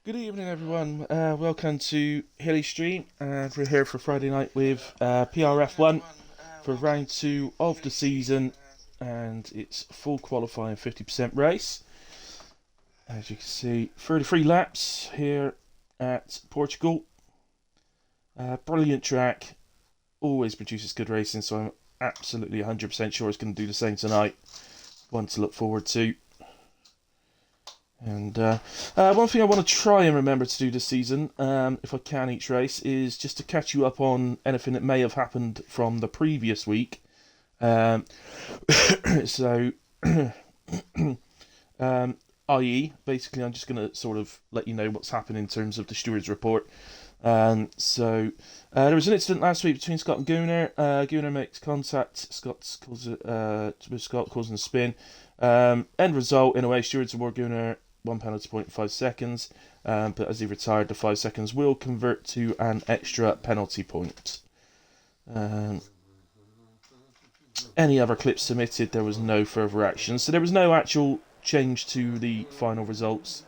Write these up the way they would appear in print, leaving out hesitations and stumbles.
Good evening, everyone. Welcome to Hilly Stream, and we're here for Friday night with PRF1 for round 2 of the season, and it's full qualifying 50% race. As you can see, 33 laps here at Portugal. Brilliant track, always produces good racing, so I'm absolutely 100% sure it's going to do the same tonight. One to look forward to. And one thing I want to try and remember to do this season, if I can each race, is just to catch you up on anything that may have happened from the previous week. So, i.e., basically, I'm just going to sort of let you know what's happened in terms of the stewards report. There was an incident last week between Scott and Gunnar. Gunnar makes contact. Scott with Scott causing a spin. End result, in a way, stewards award Gunnar 1 penalty point in 5 seconds. But as he retired, the 5 seconds will convert to an extra penalty point. Any other clips submitted, there was no further action. So there was no actual change to the final results.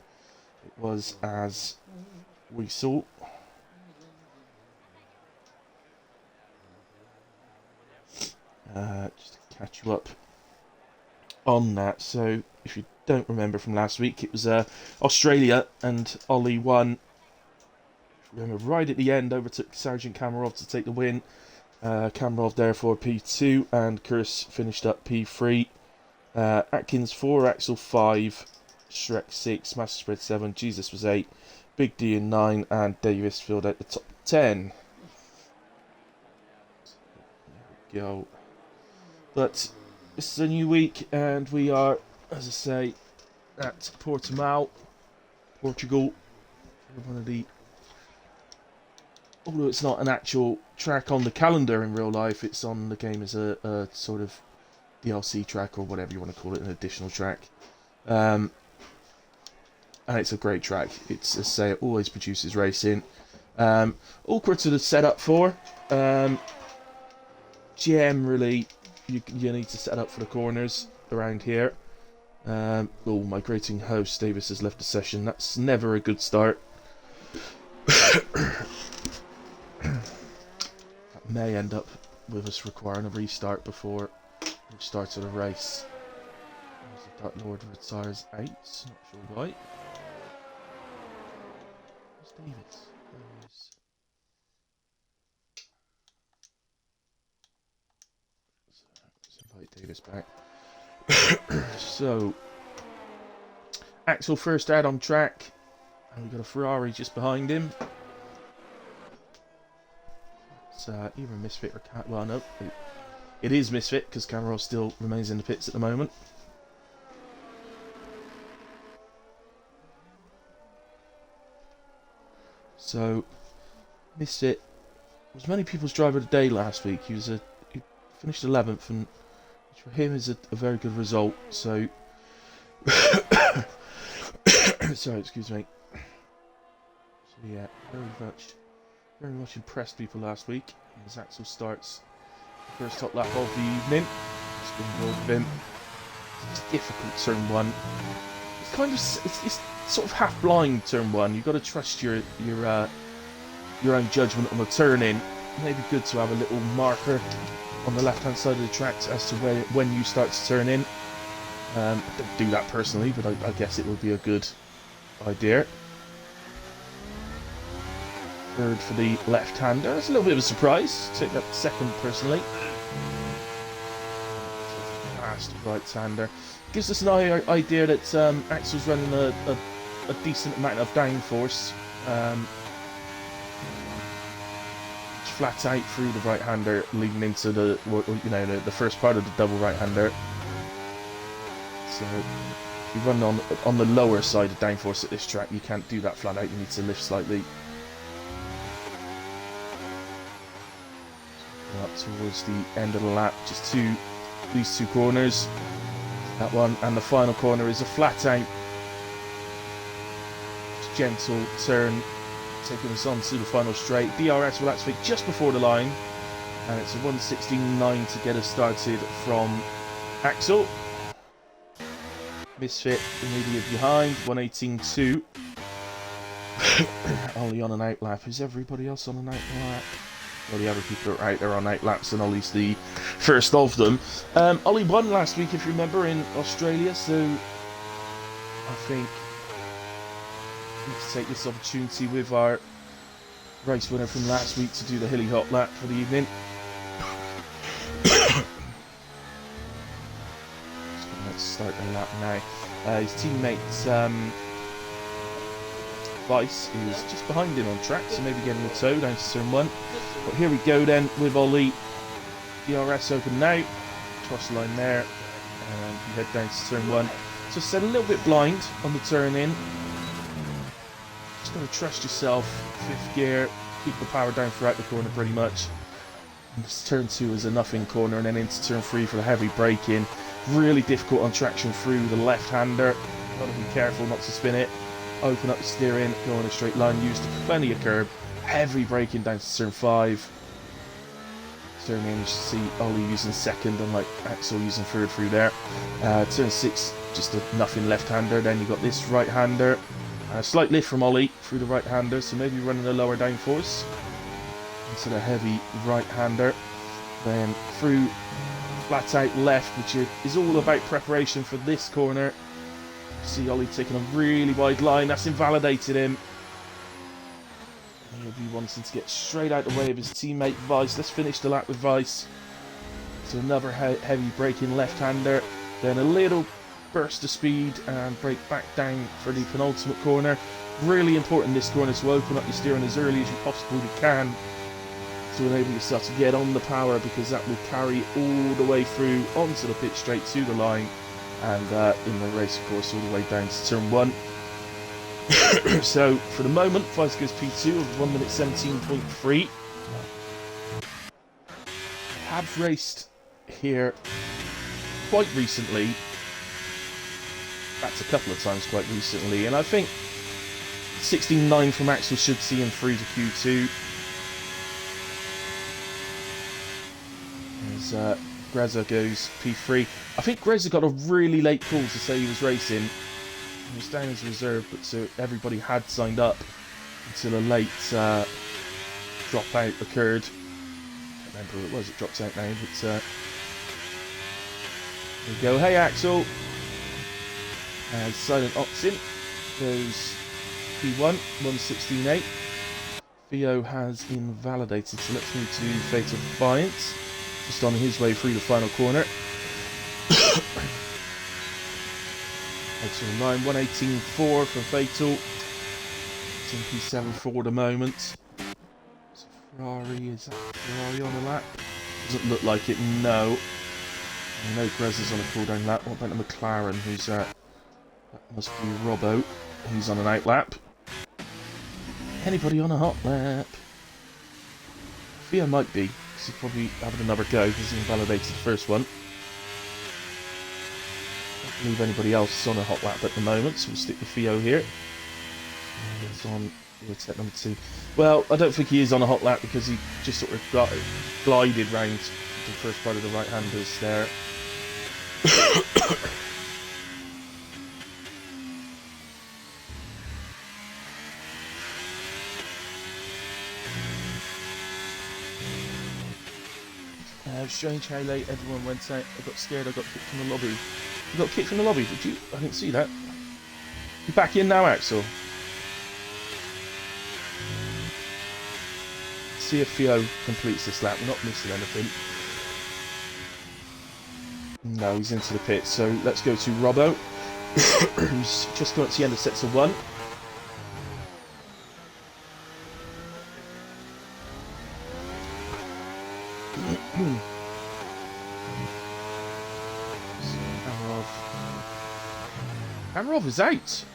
It was as we saw. Just to catch you up on that. So if you don't remember from last week, it was Australia, and Ollie won. Remember, right at the end, overtook Sergeant Kamarov to take the win. Kamarov therefore P2, and Kurse finished up P3. Atkins 4, Axel 5, Shrek 6, Master Spread 7, Jesus was 8, Big D in 9, and Davis filled out the top 10. There we go. But this is a new week, and we are, as I say, at Portimao, Portugal. One of the, although it's not an actual track on the calendar in real life, it's on the game as a sort of DLC track, or whatever you want to call it, an additional track. And it's a great track. It's, as I say, it always produces racing. Awkward to set up for. Generally, you need to set up for the corners around here. Oh, my grating host Davis has left the session. That's never a good start. That may end up with us requiring a restart before the start of the race. The Dark Lord retires 8. Not sure why. Where's Davis? Let's invite Davis back. So, Axel first out on track, and we've got a Ferrari just behind him. It's either Misfit or Cat. Well, no, it is Misfit because Cameron still remains in the pits at the moment. So, Misfit was many people's driver of the day last week. He finished 11th, and which for him is a very good result. So, sorry, excuse me. So yeah, very much impressed people last week as Axel starts the first top lap of the evening. It's been good with him. It's difficult turn 1. It's kind of it's sort of half blind turn 1. You've got to trust your own judgment on the turn in. Maybe good to have a little marker on the left hand side of the track as to when you start to turn in. I don't do that personally, but I guess it would be a good idea. Third for the left-hander. That's a little bit of a surprise. Take that second personally. Fast right-hander. Gives us an idea that Axel's running a decent amount of downforce. Flat out through the right-hander, leading into the first part of the double right-hander. So if you run on the lower side of downforce at this track, you can't do that flat out. You need to lift slightly. Up towards the end of the lap, just these 2 corners, that one, and the final corner is a flat out, gentle turn, taking us on to the final straight. DRS will activate just before the line, and it's a 1:16.9 to get us started from Axel. Misfit immediately behind, 1:18.2. Ollie on an outlap. Is everybody else on an outlap? Well, the other people are out there on outlaps, and Ollie's the first of them. Ollie won last week, if you remember, in Australia, so I think we need to take this opportunity with our race winner from last week to do the hilly hot lap for the evening. Let's start the lap now. His teammate Vice is just behind him on track, so maybe getting a toe down to turn 1. But here we go then with Ollie. PRS open now. Cross line there. And we head down to turn 1. So set a little bit blind on the turn in. Just got to trust yourself. 5th gear. Keep the power down throughout the corner pretty much. And this turn 2 is a nothing corner, and then into turn 3 for the heavy brake in. Really difficult on traction through the left-hander. Got to be careful not to spin it. Open up the steering, go in a straight line, use plenty of curb. Heavy braking down to turn 5. Turn in, you see Ollie using 2nd, and like Axel using 3rd through there. Turn 6, just a nothing left-hander. Then you got this right-hander. Slight lift from Ollie through the right-hander, so maybe running a lower downforce into the heavy right-hander. Then through flat out left, which is all about preparation for this corner. See Ollie taking a really wide line. That's invalidated him. He'll be wanting to get straight out the way of his teammate Vice. Let's finish the lap with Vice. So another heavy braking left-hander. Then a little burst of speed and brake back down for the penultimate corner. Really important this corner to open up your steering as early as you possibly can to enable yourself to get on the power, because that will carry all the way through onto the pit straight to the line. And in the race, of course, all the way down to turn 1. So, for the moment, Vice goes P2 of 1 minute 17.3. Have raced here quite recently. That's a couple of times quite recently. And I think 16.9 from Axel should see him through to Q2. As Greza goes P3. I think Greza got a really late call to say he was racing. He was down as reserve, but so everybody had signed up until a late dropout occurred. I can't remember who it was, it dropped out now, but there we go. Hey Axel! Silent Oxin goes P1, 1:16.8. Theo has invalidated, so let's move to Fatal Defiance. Just on his way through the final corner. Axel 9, 1:18.4 for Fatal. It's in P7 for the moment. So Ferrari, is that Ferrari on the lap? Doesn't look like it, no. I know Greza's on a cool down lap. What about the McLaren, who's that must be Robbo, who's on an out lap. Anybody on a hot lap? Theo might be. He's probably having another go because he invalidated the first one. Don't believe anybody else is on a hot lap at the moment, so we'll stick with Theo here. He's on tech number 2. Well, I don't think he is on a hot lap because he just sort of glided round the first part of the right-handers there. Strange how late everyone went out. I got scared, I got kicked from the lobby. You got kicked from the lobby, did you? I didn't see that. You're back in now, Axel. See if Theo completes this lap. We're not missing anything. No, he's into the pit. So let's go to Robbo, who's just got to the end of sets of 1. Kamarov is out.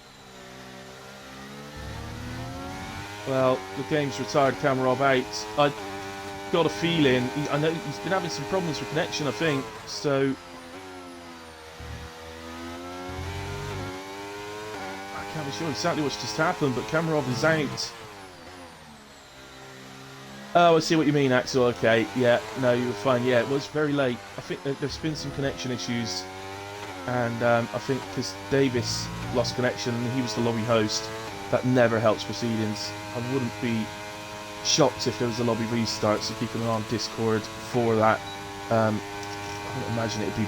Well, the game's retired Kamarov out. I got a feeling, I know he's been having some problems with connection, I think, so I can't be sure exactly what's just happened, but Kamarov is out. Oh, I see what you mean, Axel. Okay, yeah, no, you were fine. Yeah, it was very late. I think there's been some connection issues. And I think because Davis lost connection and he was the lobby host, That never helps proceedings. I wouldn't be shocked if there was a lobby restart, so keep an eye on Discord for that. I don't imagine it'd be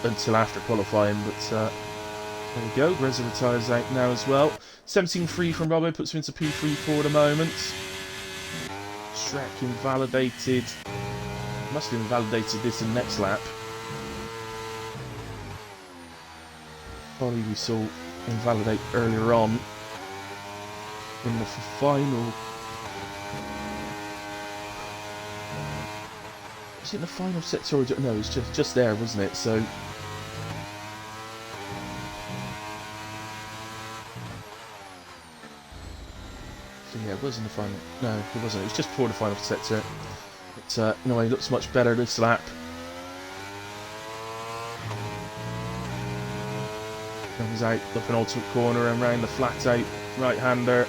until after qualifying, but there we go. Reza retires out now as well. 17-3 from Robbo puts him into P3 for the moment. Shrek invalidated. Must have invalidated this in next lap. Probably we saw invalidate earlier on in the final. Was it in the final sector or no? It was just there, wasn't it? So yeah, it was in the final. No, it wasn't. It was just before the final sector. But no, he looks much better this lap. Comes out the penultimate corner and round the flat out right-hander.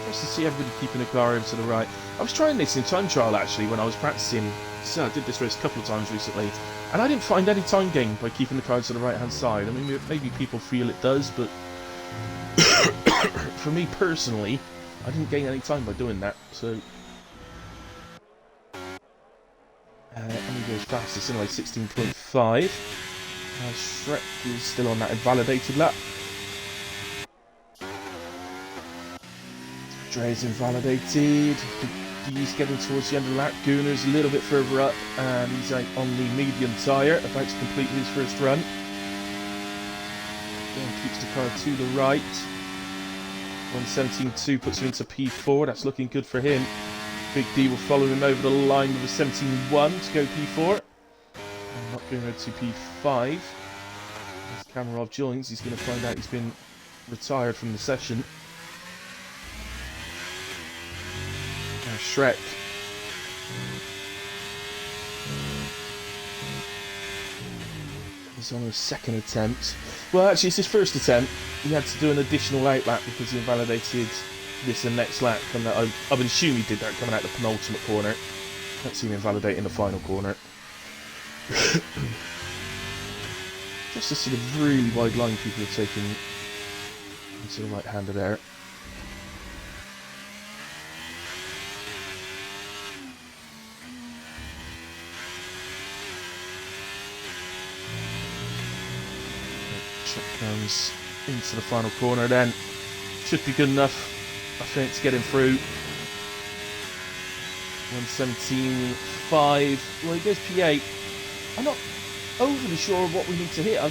Just to see everybody keeping the car over to the right. I was trying this in time trial actually when I was practicing. So I did this race a couple of times recently, and I didn't find any time gain by keeping the car to the right-hand side. I mean, maybe people feel it does, but for me personally, I didn't gain any time by doing that. So and he goes fastest anyway, 16.5. Shrek is still on that invalidated lap. Dre's invalidated. He's getting towards the end of the lap. Gunner's a little bit further up, and he's out on the medium tyre, about to complete his first run. Again, keeps the car to the right. 117.2 puts him into P4. That's looking good for him. Big D will follow him over the line with a 17.1 to go P4. And not going over to P5. As Kamarov joins, he's going to find out he's been retired from the session. Now Shrek. He's on his second attempt. Well, actually, it's his first attempt. He had to do an additional outlap because he invalidated this and next lap. And I would assume he did that coming out the penultimate corner. Can't see him invalidate in the final corner. Just a sort of really wide line people are taking into the right-hander there. Check comes into the final corner then. Should be good enough, I think, to get him through. 117.5. Well, he goes P8. I'm not overly sure what we need to hit. The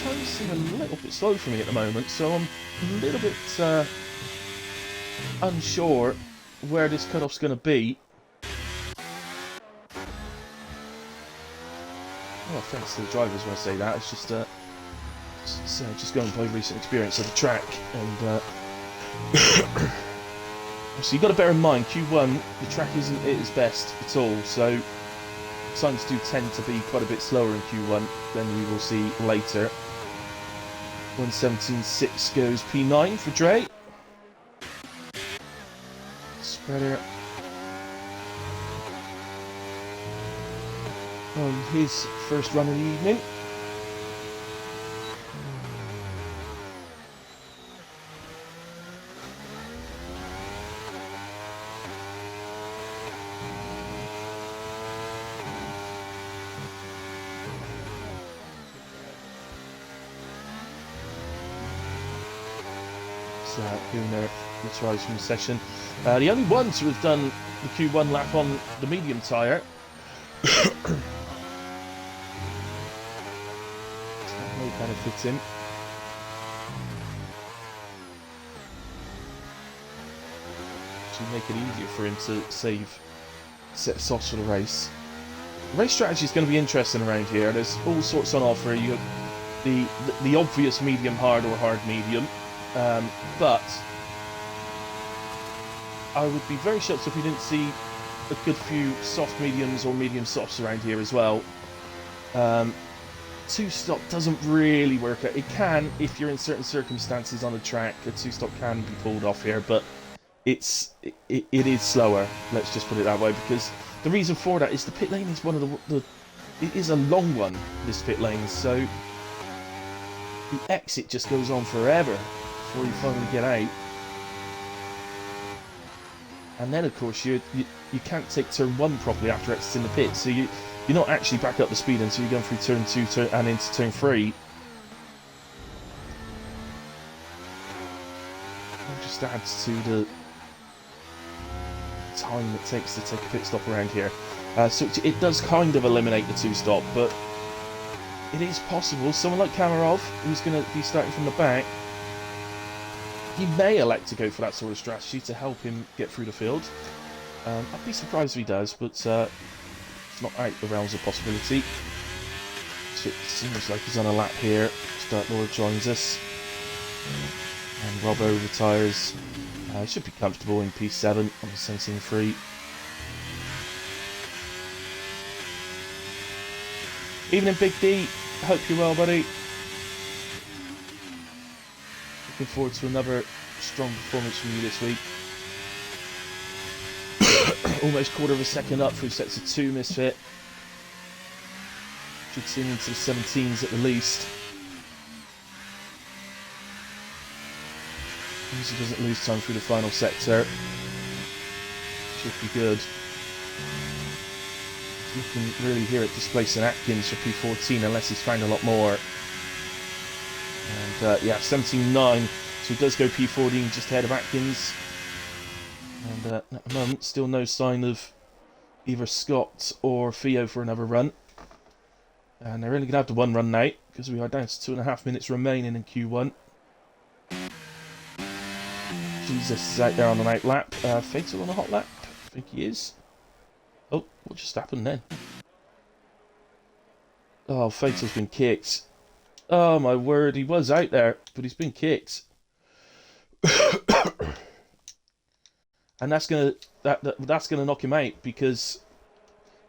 times seem a little bit slow for me at the moment, so I'm a little bit unsure where this cutoff's going to be. Oh, thanks to the drivers when I say that. It's just just going by recent experience of the track, and so you've got to bear in mind Q1 the track isn't at its best at all, so times do tend to be quite a bit slower in Q1 than we will see later. 117.6 goes P9 for Dre. Spreader on his first run of the evening. Gunner retires from the session. The only one to have done the Q1 lap on the medium tyre. No benefit him. Actually make it easier for him to save set softs for the race. The race strategy is going to be interesting around here. There's all sorts on offer. You have the obvious medium hard or hard medium. But I would be very shocked if we didn't see a good few soft mediums or medium softs around here as well. Two-stop doesn't really work out. It can if you're in certain circumstances on a track. A two-stop can be pulled off here, but it is slower. Let's just put it that way, because the reason for that is the pit lane is one of it is a long one, this pit lane, so the exit just goes on forever before you finally get out. And then, of course, you can't take turn 1 properly after exiting the pit, so you're not actually back up the speed until you're going through turn 2 and into turn 3. It just adds to the time it takes to take a pit stop around here. So it does kind of eliminate the 2-stop, but it is possible. Someone like Kamarov, who's going to be starting from the back, he may elect to go for that sort of strategy to help him get through the field. I'd be surprised if he does, but it's not out the realms of possibility. So it seems like he's on a lap here. Start Laura joins us. And Robbo retires. He should be comfortable in P7 on the 17.3. Evening, Big D. Hope you're well, buddy. Looking forward to another strong performance from you this week. Almost quarter of a second up through sets of 2, Misfit. Should see him into the 17s at the least. He doesn't lose time through the final sector. Should be good. You can really hear it displacing Atkins for P14 unless he's found a lot more. And yeah, 17.9. So he does go P14 just ahead of Atkins. And at the moment, still no sign of either Scott or Theo for another run. And they're only going to have the 1 run now because we are down to 2.5 minutes remaining in Q1. Jesus is out there on an out lap. Fatal on a hot lap? I think he is. Oh, what just happened then? Oh, Fatal's been kicked. Oh my word, he was out there, but he's been kicked. And that's gonna knock him out because,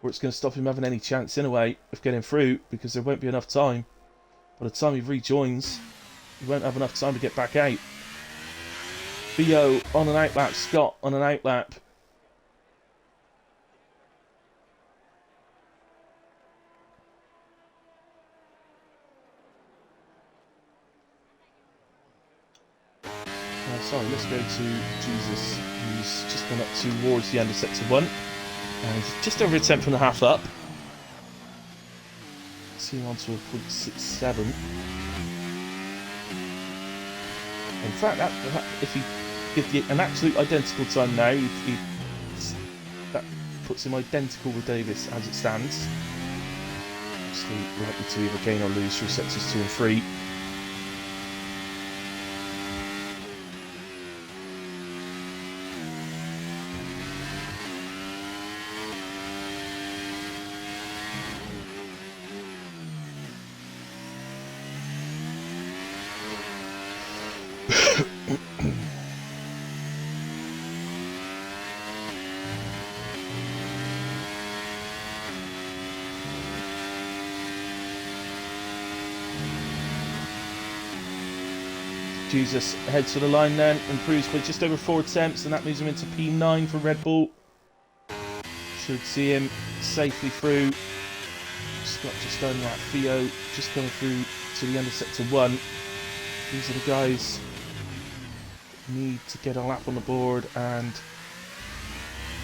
or it's gonna stop him having any chance anyway of getting through because there won't be enough time. By the time he rejoins, he won't have enough time to get back out. Theo on an out lap, Scott on an out lap. Sorry, let's go to Jesus, who's just gone up towards the end of sector 1. And just over a 10th and a half up. See him onto a 0.67. In fact, if he gives an absolute identical time now, that puts him identical with Davis as it stands. Obviously, likely to either gain or lose through sectors 2 and 3. Jesus heads to the line then, improves by just over 4 attempts, and that moves him into P9 for Red Bull. Should see him safely through. Scott just done that. Theo just coming through to the end of sector 1. These are the guys that need to get a lap on the board, and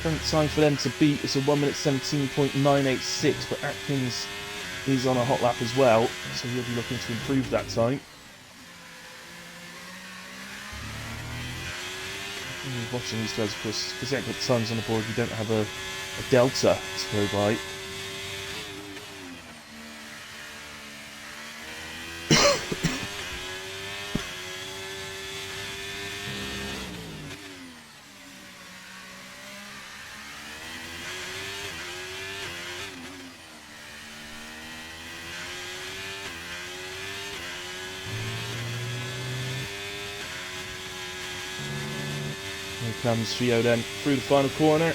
current time for them to beat is a 1 minute 17.986, but Atkins is on a hot lap as well, so he'll be looking to improve that time. Watching these guys, of course, because they haven't got times on the board, you don't have a delta to go by. Comes Theo then through the final corner.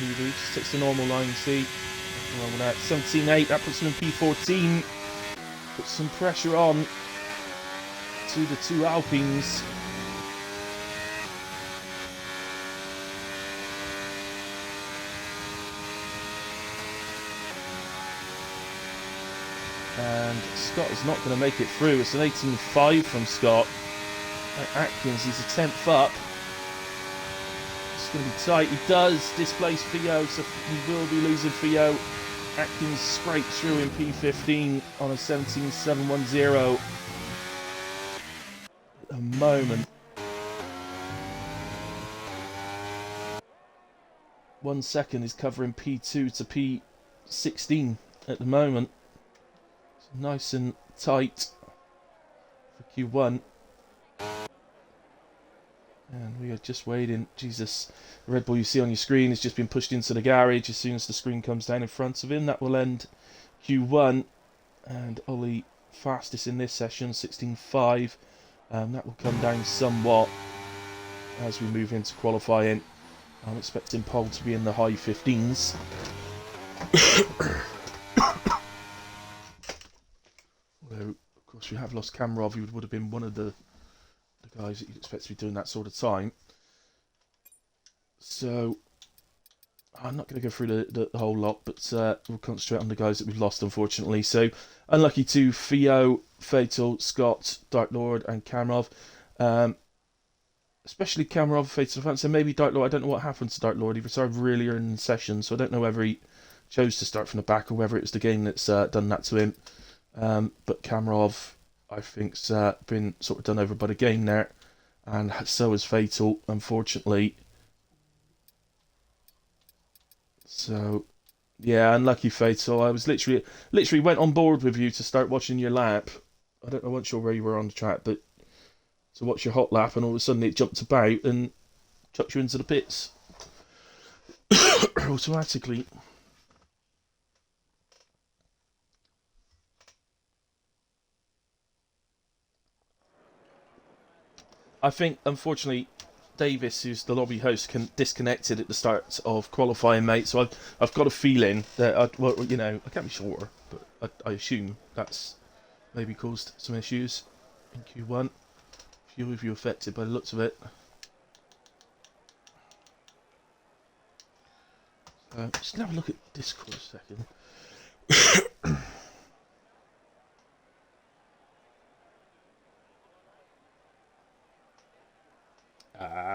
He just takes the normal line, see. 17.8, that puts him in P14. Puts some pressure on to the 2 Alpines. And Scott is not going to make it through. It's an 18.5 from Scott. Atkins, he's a 10th up. It's going to be tight. He does displace Theo, so he will be losing Theo. Atkins scrapes through in P15 on a 17.710 at the moment. 1 second is covering P2 to P16 at the moment. It's nice and tight for Q1. And we are just waiting. Jesus, the Red Bull you see on your screen has just been pushed into the garage. As soon as the screen comes down in front of him, that will end Q1. And Ollie fastest in this session, 16.5. That will come down somewhat as we move into qualifying. I'm expecting Pole to be in the high 15s. Although, of course, we have lost Kamarov. He would have been one of the guys that you'd expect to be doing that sort of time. So, I'm not going to go through the whole lot, but we'll concentrate on the guys that we've lost, unfortunately. So, unlucky to Theo, Fatal, Scott, Dark Lord, and Kamarov. Especially Kamarov, Fatal, Fancy, and maybe Dark Lord. I don't know what happened to Dark Lord. He retired really early in the session, so I don't know whether he chose to start from the back or whether it was the game that's done that to him. But Kamarov, I think, has been sort of done over by the game there, and so is Fatal, unfortunately. So, yeah, unlucky Fatal. I was literally went on board with you to start watching your lap. I wasn't sure where you were on the track, but to watch your hot lap, and all of a sudden it jumped about and chucked you into the pits automatically. I think, unfortunately, Davis, who's the lobby host, disconnected at the start of qualifying, mate. So I've got a feeling that I can't be sure, but I assume that's maybe caused some issues in Q1. A few of you affected by the looks of it. Just have a look at Discord a second.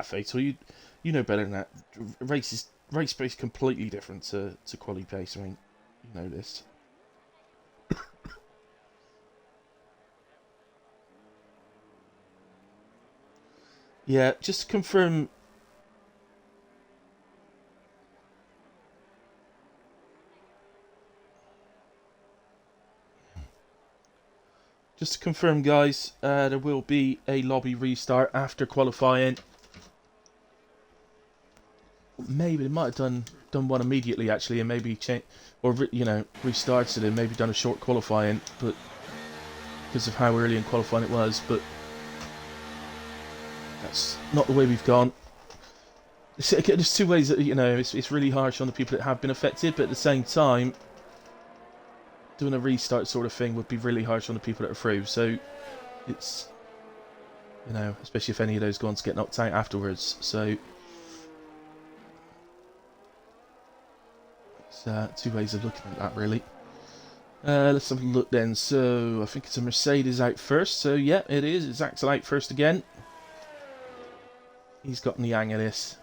Fatal, you know better than that. Race pace completely different to quali pace. I mean, you know this. Yeah, just to confirm. Just to confirm, guys, there will be a lobby restart after qualifying. Maybe they might have done one immediately, actually, and maybe restarted and maybe done a short qualifying, but because of how early in qualifying it was. But that's not the way we've gone. There's two ways that it's really harsh on the people that have been affected, but at the same time, doing a restart sort of thing would be really harsh on the people that are through. So it's especially if any of those go on to get knocked out afterwards. So it's two ways of looking at that, really. Let's have a look then. So I think it's a Mercedes out first. So yeah, it is. It's Axel out first again. He's gotten the hang of this.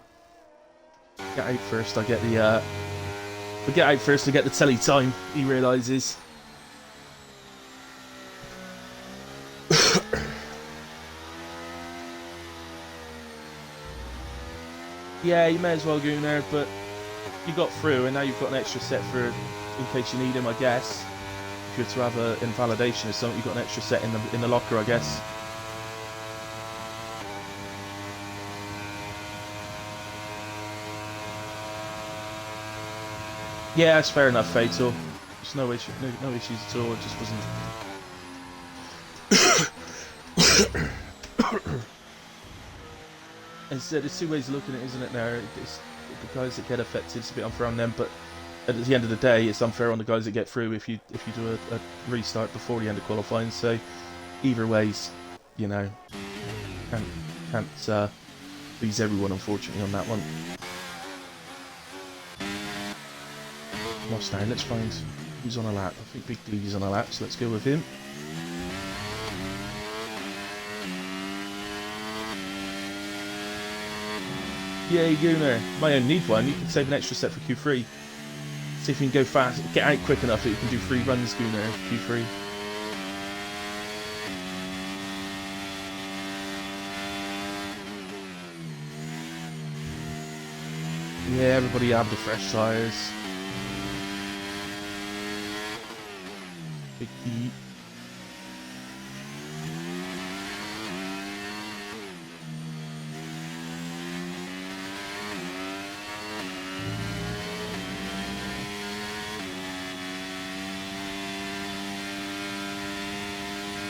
Get out first, I get the get out first to get the telly time, he realises. Yeah, you may as well go in there, but you got through and now you've got an extra set for in case you need him, I guess. If you're to have an invalidation or something, you've got an extra set in the locker, I guess. Yeah, that's fair enough, Fatal. There's no issues at all. It just wasn't. There's two ways of looking at it, isn't it? There, the guys that get affected, it's a bit unfair on them, but at the end of the day, it's unfair on the guys that get through if you do a restart before the end of qualifying. So either ways, can't please everyone, unfortunately, on that one. Lost now. Let's find Who's on a lap? I think Big D's on a lap, so let's go with him. Yay, Gooner. Might only need one. You can save an extra set for Q3. See if you can go fast, get out quick enough that you can do 3 runs, Gooner, for Q3. Yeah, everybody have the fresh tyres. Big D.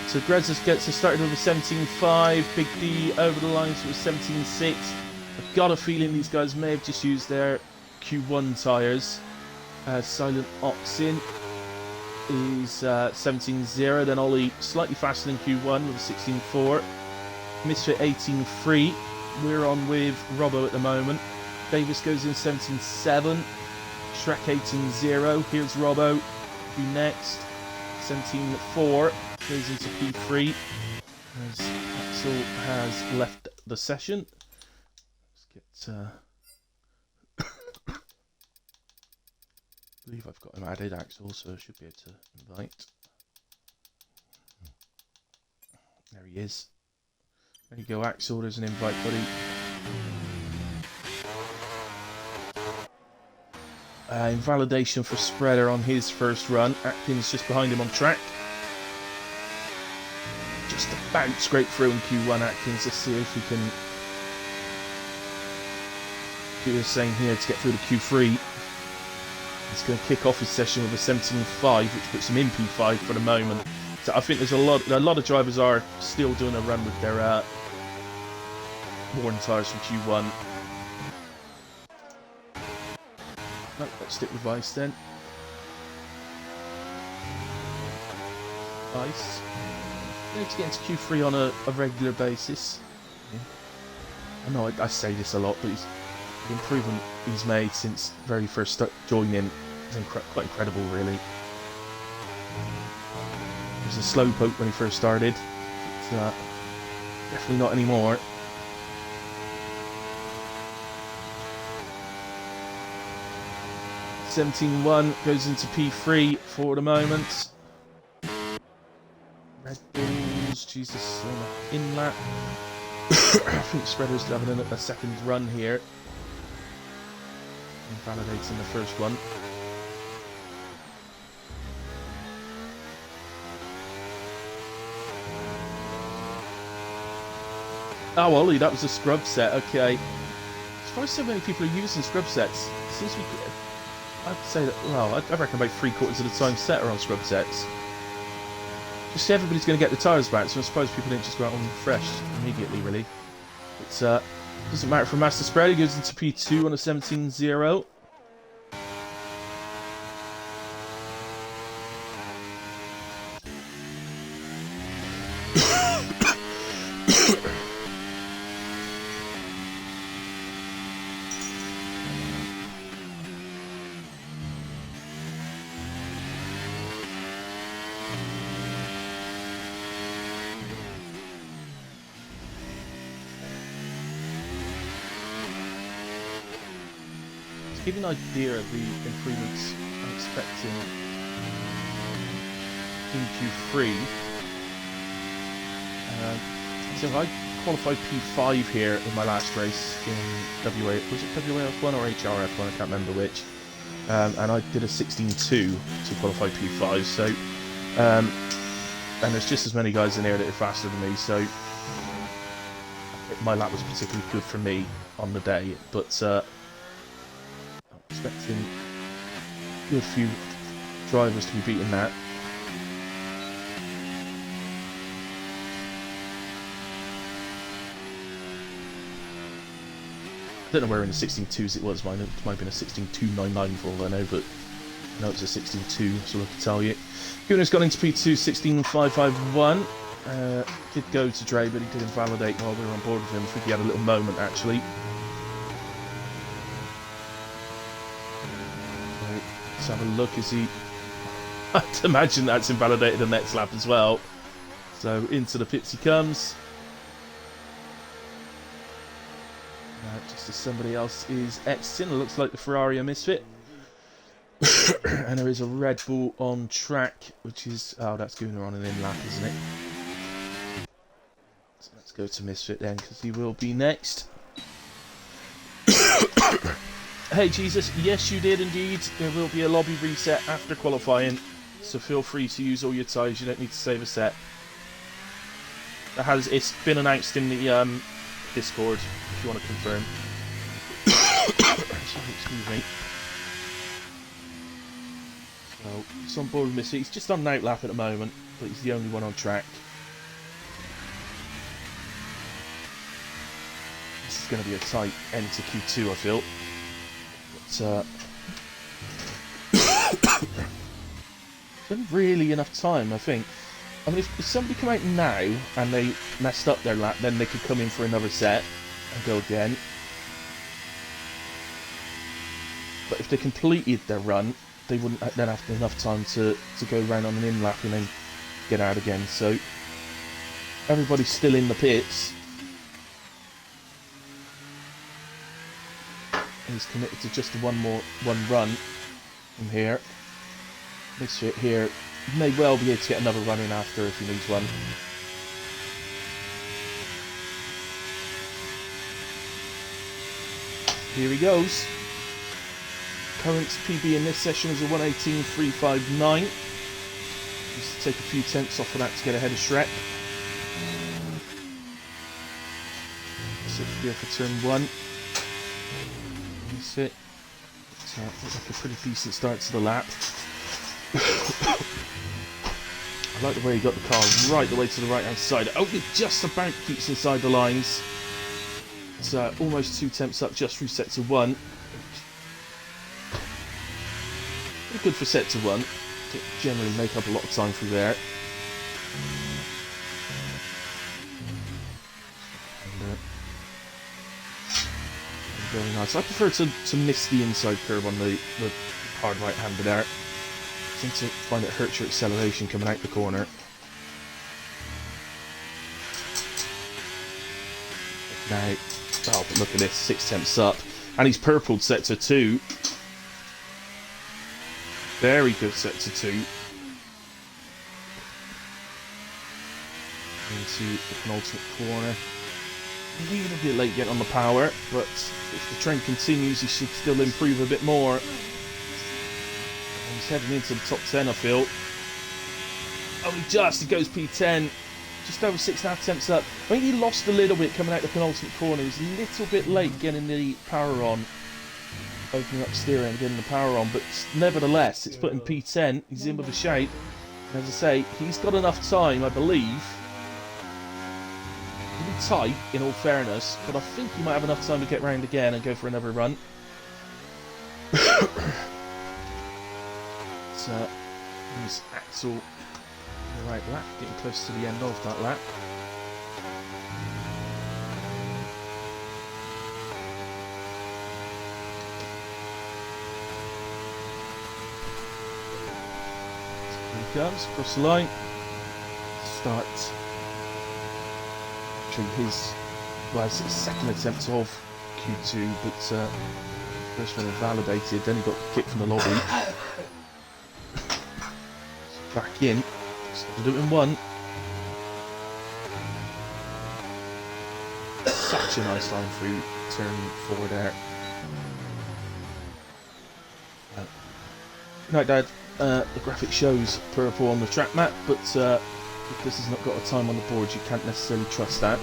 So Grezza gets us started with a 17.5, Big D over the line to a 17.6. I've got a feeling these guys may have just used their Q1 tyres. Silent Oxin is 17.0, then Ollie slightly faster than Q1 with a 16.4. Misfit 18.3, we're on with Robbo at the moment. Davis goes in 17.7, Shrek 18.0, here's Robbo, who next, 17.4. Goes into P3 as Axel has left the session. Let's get. I believe I've got him added, Axel, so I should be able to invite. There he is. There you go, Axel. There's an invite, buddy. Invalidation for Spreader on his first run. Atkins just behind him on track. Just about scrape through in Q1, Atkins. Let's see if he can do the same here to get through to Q3. He's going to kick off his session with a 17.5, which puts him in P5 for the moment. So I think there's a lot of drivers are still doing a run with their worn tyres from Q1. No, let's stick with Ice then. Ice. Need to get into Q3 on a regular basis. Yeah. I know I say this a lot, but the improvement he's made since very first joining is quite incredible, really. He was a slow poke when he first started. But, definitely not anymore. (17.1) goes into P3 for the moment. Red Bulls, Jesus, in lap. I think Spreader's having a second run here. Invalidating the first one. Oh, Ollie, that was a scrub set, okay. As far as so many people are using scrub sets, it seems to be, I'd say that, well, I reckon about 3/4 of the time set are on scrub sets. Just see, everybody's going to get the tyres back, so I suppose people didn't just go out on fresh immediately, really. It doesn't matter for Master Spread, he goes into P2 on a 17.0. To give you an idea of the improvements I'm expecting in Q3, so I qualified P5 here in my last race in WA, was it WAF1 or HRF1, I can't remember which, and I did a 16.2 to qualify P5, so, and there's just as many guys in here that are faster than me, so my lap was particularly good for me on the day, but expecting a good few drivers to be beating that. I don't know where in the 16.2s it was, it might have been a 16.299 for all I know, but I know it's a 16.2, so I can tell you. Guna's gone into P2, 16.551. Did go to Dre, but he did invalidate while we were on board with him. I think he had a little moment, actually. Let's have a look. Is he I'd imagine that's invalidated the next lap as well. So into the pits he comes. Just as somebody else is exiting, it looks like the Ferrari are misfit. And there is a Red Bull on track, which is... Oh, that's Gunnar on an in-lap, isn't it? So let's go to misfit then, because he will be next. Hey, Jesus, yes, you did indeed. There will be a lobby reset after qualifying, so feel free to use all your tyres. You don't need to save a set. It's been announced in the Discord, if you want to confirm. Excuse me. So, he's on board with Missy. He's just on an out lap at the moment, but he's the only one on track. This is going to be a tight end to Q2, I feel. But, there's really enough time, I think. I mean, if somebody come out now and they messed up their lap, then they could come in for another set and go again. But if they completed their run, they wouldn't then have enough time to go round on an in lap and then get out again. So everybody's still in the pits. He's committed to just one run from here. This shit here may well be able to get another run in after if he needs one. Here he goes. Current PB in this session is a 1:18.359. Just take a few tenths off of that to get ahead of Shrek. Sixth gear for turn 1. That's it. So looks like a pretty decent start to the lap. I like the way he got the car right the way to the right hand side. Oh, it just about keeps inside the lines. It's almost 2 tenths up just through set to 1. Pretty good for set to 1. Generally make up a lot of time through there. Very nice. I prefer to miss the inside curve on the hard right hander there. I seem to find it hurts your acceleration coming out the corner. Now, oh, but look at this, 6 tenths up. And he's purpled set to 2. Very good set to 2. Into the penultimate corner. A little bit late getting on the power, but if the trend continues, he should still improve a bit more. And he's heading into the top 10, I feel. Only just, he goes P10. Just over 6.5 tenths up. I think he lost a little bit coming out the penultimate corner. He was a little bit late getting the power on. Opening up steering and getting the power on, but nevertheless, it's put in P10. He's in with a shape. And as I say, he's got enough time, I believe. Really tight, in all fairness, but I think he might have enough time to get round again and go for another run. So, here's Axel in the right lap, getting close to the end of that lap. So here he comes, across the line. Start. His second attempt of Q2, but first one invalidated, then he got kicked from the lobby. Back in, so do it in 1. Such a nice line through turn 4 there. Right, Dad, the graphic shows purple on the track map, but if this has not got a time on the board, you can't necessarily trust that.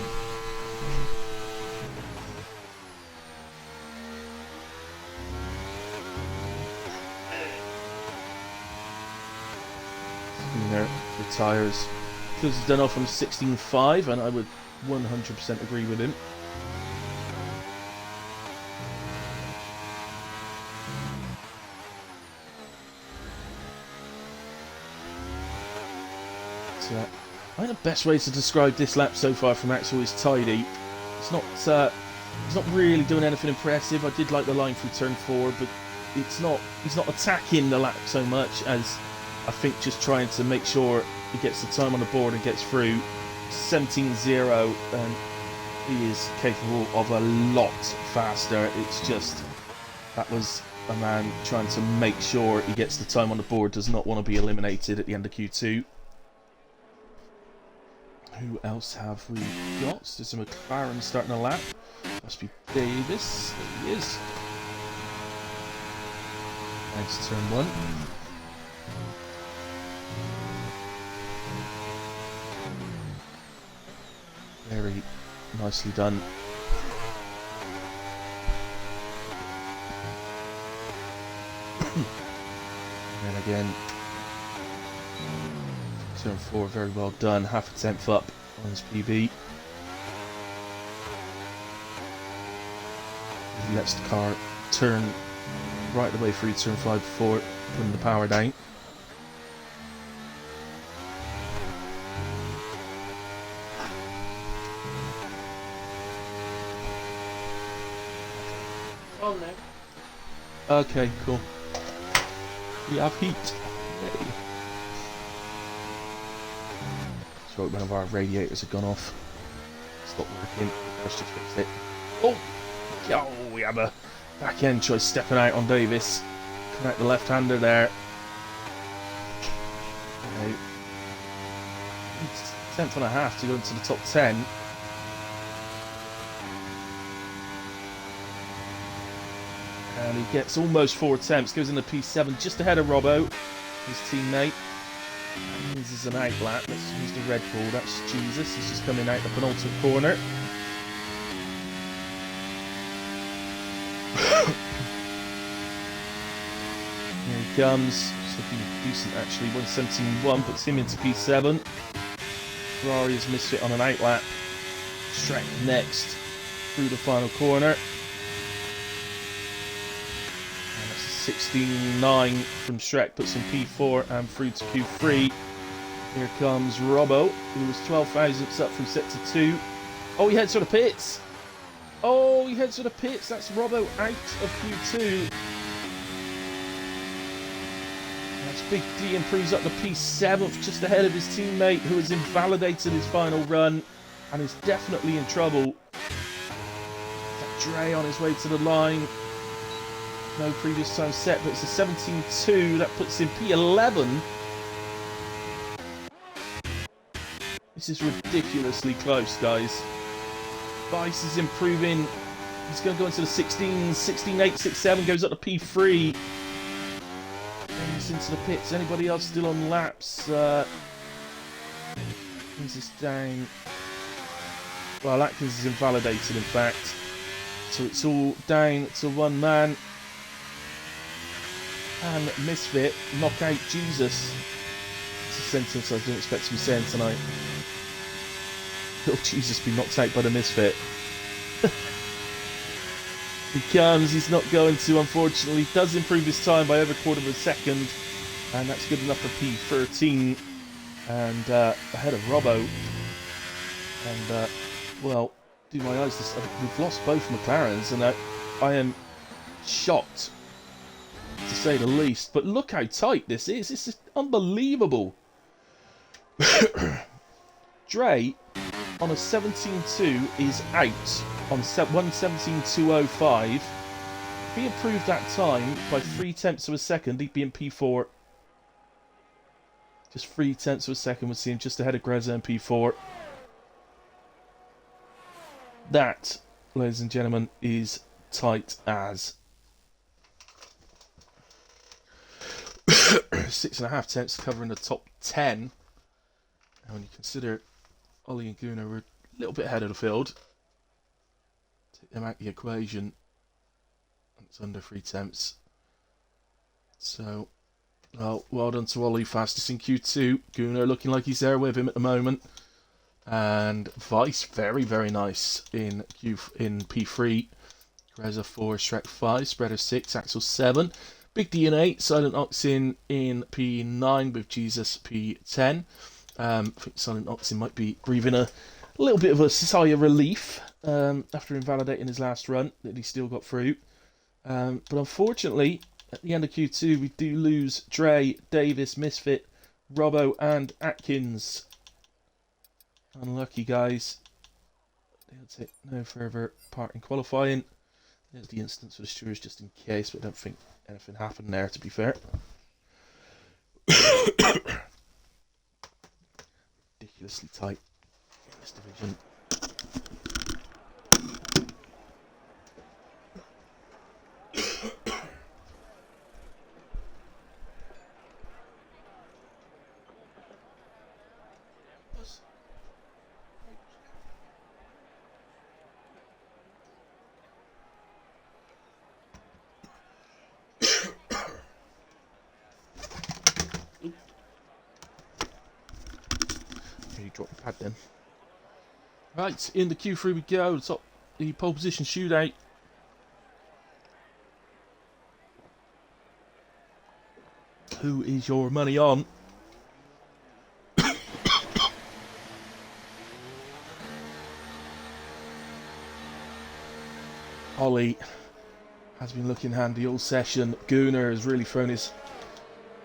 There, the tyres. Because he's done off on 16.5, and I would 100% agree with him. I think the best way to describe this lap so far from Axel is tidy. It's not he's not really doing anything impressive. I did like the line through turn 4, but he's not attacking the lap so much as I think just trying to make sure he gets the time on the board and gets through. 17-0, and he is capable of a lot faster. It's just, that was a man trying to make sure he gets the time on the board, does not want to be eliminated at the end of Q2. Who else have we got? There's a McLaren starting a lap. Must be Davis. There he is. Nice turn 1. Very nicely done. And then again, turn 4, very well done. Half a tenth up on his PB. He lets the car turn right the way through turn 5 before putting the power down. On there. Okay, cool. We have heat. Yay. So one of our radiators have gone off. Stopped working. Let's just fix it. Oh! Oh, we have a back end choice stepping out on Davis. Connect the left-hander there. Okay. It's 10th and a half to go into the top 10. And he gets almost 4 attempts, goes into P7 just ahead of Robbo, his teammate. And this is an out lap. Let's use the Red Bull. That's Jesus. He's just coming out the penultimate corner. Here he comes. It's looking decent actually. 117.1 puts him into P7. Ferrari is misfit on an out lap. Shrek next through the final corner. 16.9 from Shrek, puts in P4 and through to Q3. Here comes Robbo, who was 12 thousandths up from sector 2. Oh, he heads for the pits. Oh, he heads for the pits. That's Robbo out of Q2. That's Big D, improves up to P7, just ahead of his teammate, who has invalidated his final run and is definitely in trouble. Dre on his way to the line. No previous time set, but it's a 17.2. That puts him P11. This is ridiculously close, guys. Vice is improving. He's going to go into the 16, 16.8, 6.7, goes up to P3. And he's into the pits. Anybody else still on laps? Brings this down. Well, Atkins is invalidated, in fact. So it's all down to one man. And Misfit, knockout Jesus. It's a sentence I didn't expect to be saying tonight. Will Jesus be knocked out by the Misfit? He comes, he's not going to, unfortunately. Does improve his time by over a quarter of a second. And that's good enough for P13. And ahead of Robbo. And, well, do my eyes, we've lost both McLarens. And I am shocked, to say the least, but look how tight this is. This is unbelievable. Dre on a 17.2 is out on 1:17.205. If he improved that time by 0.3 of a second, he'd be in P4. Just 0.3 of a second would see him just ahead of Greza in P4. That, ladies and gentlemen, is tight as. 6.5 tenths covering the top 10. And when you consider Ollie and Guna were a little bit ahead of the field, take them out of the equation, it's under 3 tenths. So, well done to Ollie, fastest in Q2. Guna looking like he's there with him at the moment. And Vice, very, very nice in P3. Greza 4, Shrek 5, Spreader 6, Axel 7. Big D in 8, Silent Oxen in P9 with Jesus P10. I think Silent Oxen might be breathing a little bit of a sigh of relief after invalidating his last run that he still got through. But unfortunately, At the end of Q2, we do lose Dre, Davis, Misfit, Robbo, and Atkins. Unlucky, guys. They'll take no further part in qualifying. There's the instance for the stewards just in case, but I don't think anything happened there, to be fair. Ridiculously tight in this division. You drop the pad then. Right, in the Q3 we go. Top the pole position shootout. Who is your money on? Ollie has been looking handy all session. Gooner has really thrown his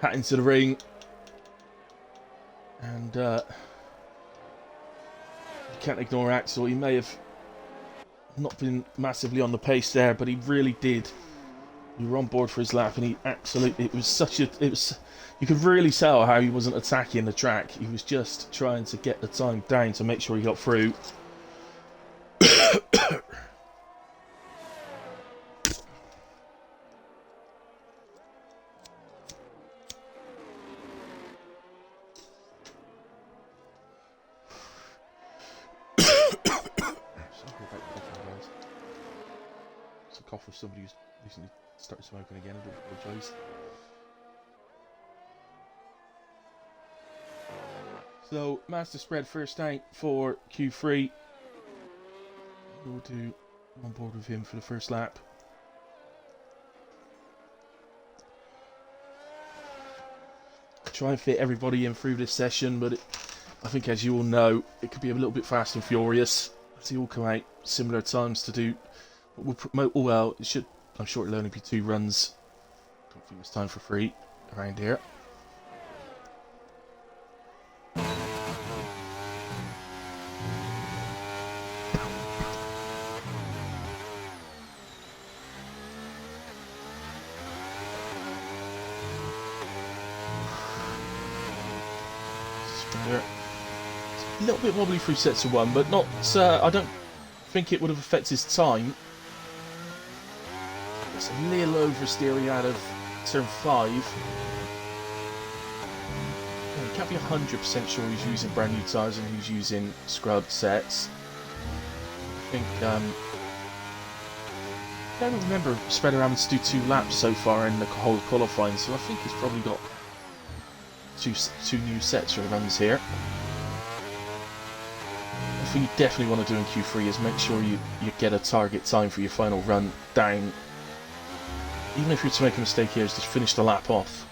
hat into the ring. And you can't ignore Axel. He may have not been massively on the pace there, but he really did. You were on board for his lap, and he absolutely, it was you could really tell how he wasn't attacking the track. He was just trying to get the time down to make sure he got through. It's a cough of somebody who's recently started smoking again. I do apologise. So, Master Spread first out for Q3. We'll do on board with him for the first lap. Try and fit everybody in through this session, but I think, as you all know, it could be a little bit fast and furious. As they all come out similar times to do. We'll promote. Well, it should. I'm sure it'll only be 2 runs. Don't think there's time for 3 around here. A little bit wobbly through sets of 1, but not. I don't think it would have affected his time. It's a little oversteering out of turn 5. You can't be 100% sure who's using brand new tyres and who's using scrubbed sets. I think I don't remember Spreader having to do 2 laps so far in the whole qualifying, so I think he's probably got two new sets for runs here. What you definitely want to do in Q3 is make sure you get a target time for your final run down. Even if you're to make a mistake here, is just finish the lap off.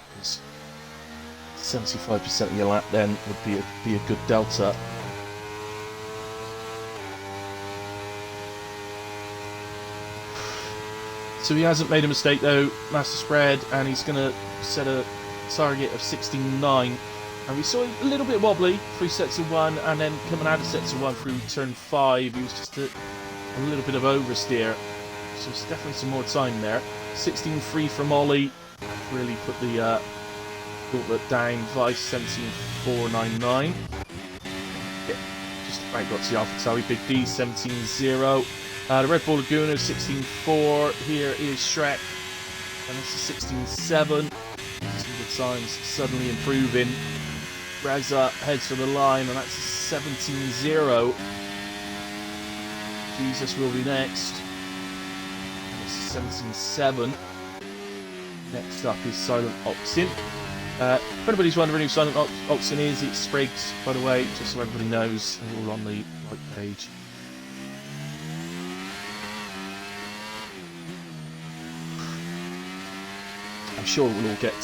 75% of your lap then would be a good delta. So he hasn't made a mistake though, Master Spread, and he's going to set a target of 16.9. And we saw a little bit wobbly through sets of 1, and then coming out of sets of 1 through turn 5, he was just a little bit of oversteer. So there's definitely some more time there. 16.3 from Ollie, really put the gauntlet down. Vice 17.499. Yeah, just about got to the AlphaTauri. Big D 17.0. The Red Bull Laguna 16.4. Here is Shrek, and this is 16.7. See the times suddenly improving. Reza heads for the line, and that's 17.0. Jesus will be next. This is 17.7. Next up is Silent Oxen. If anybody's wondering who Silent Oxen is, it's Spriggs, by the way, just so everybody knows. We're all on the right page. I'm sure we'll all get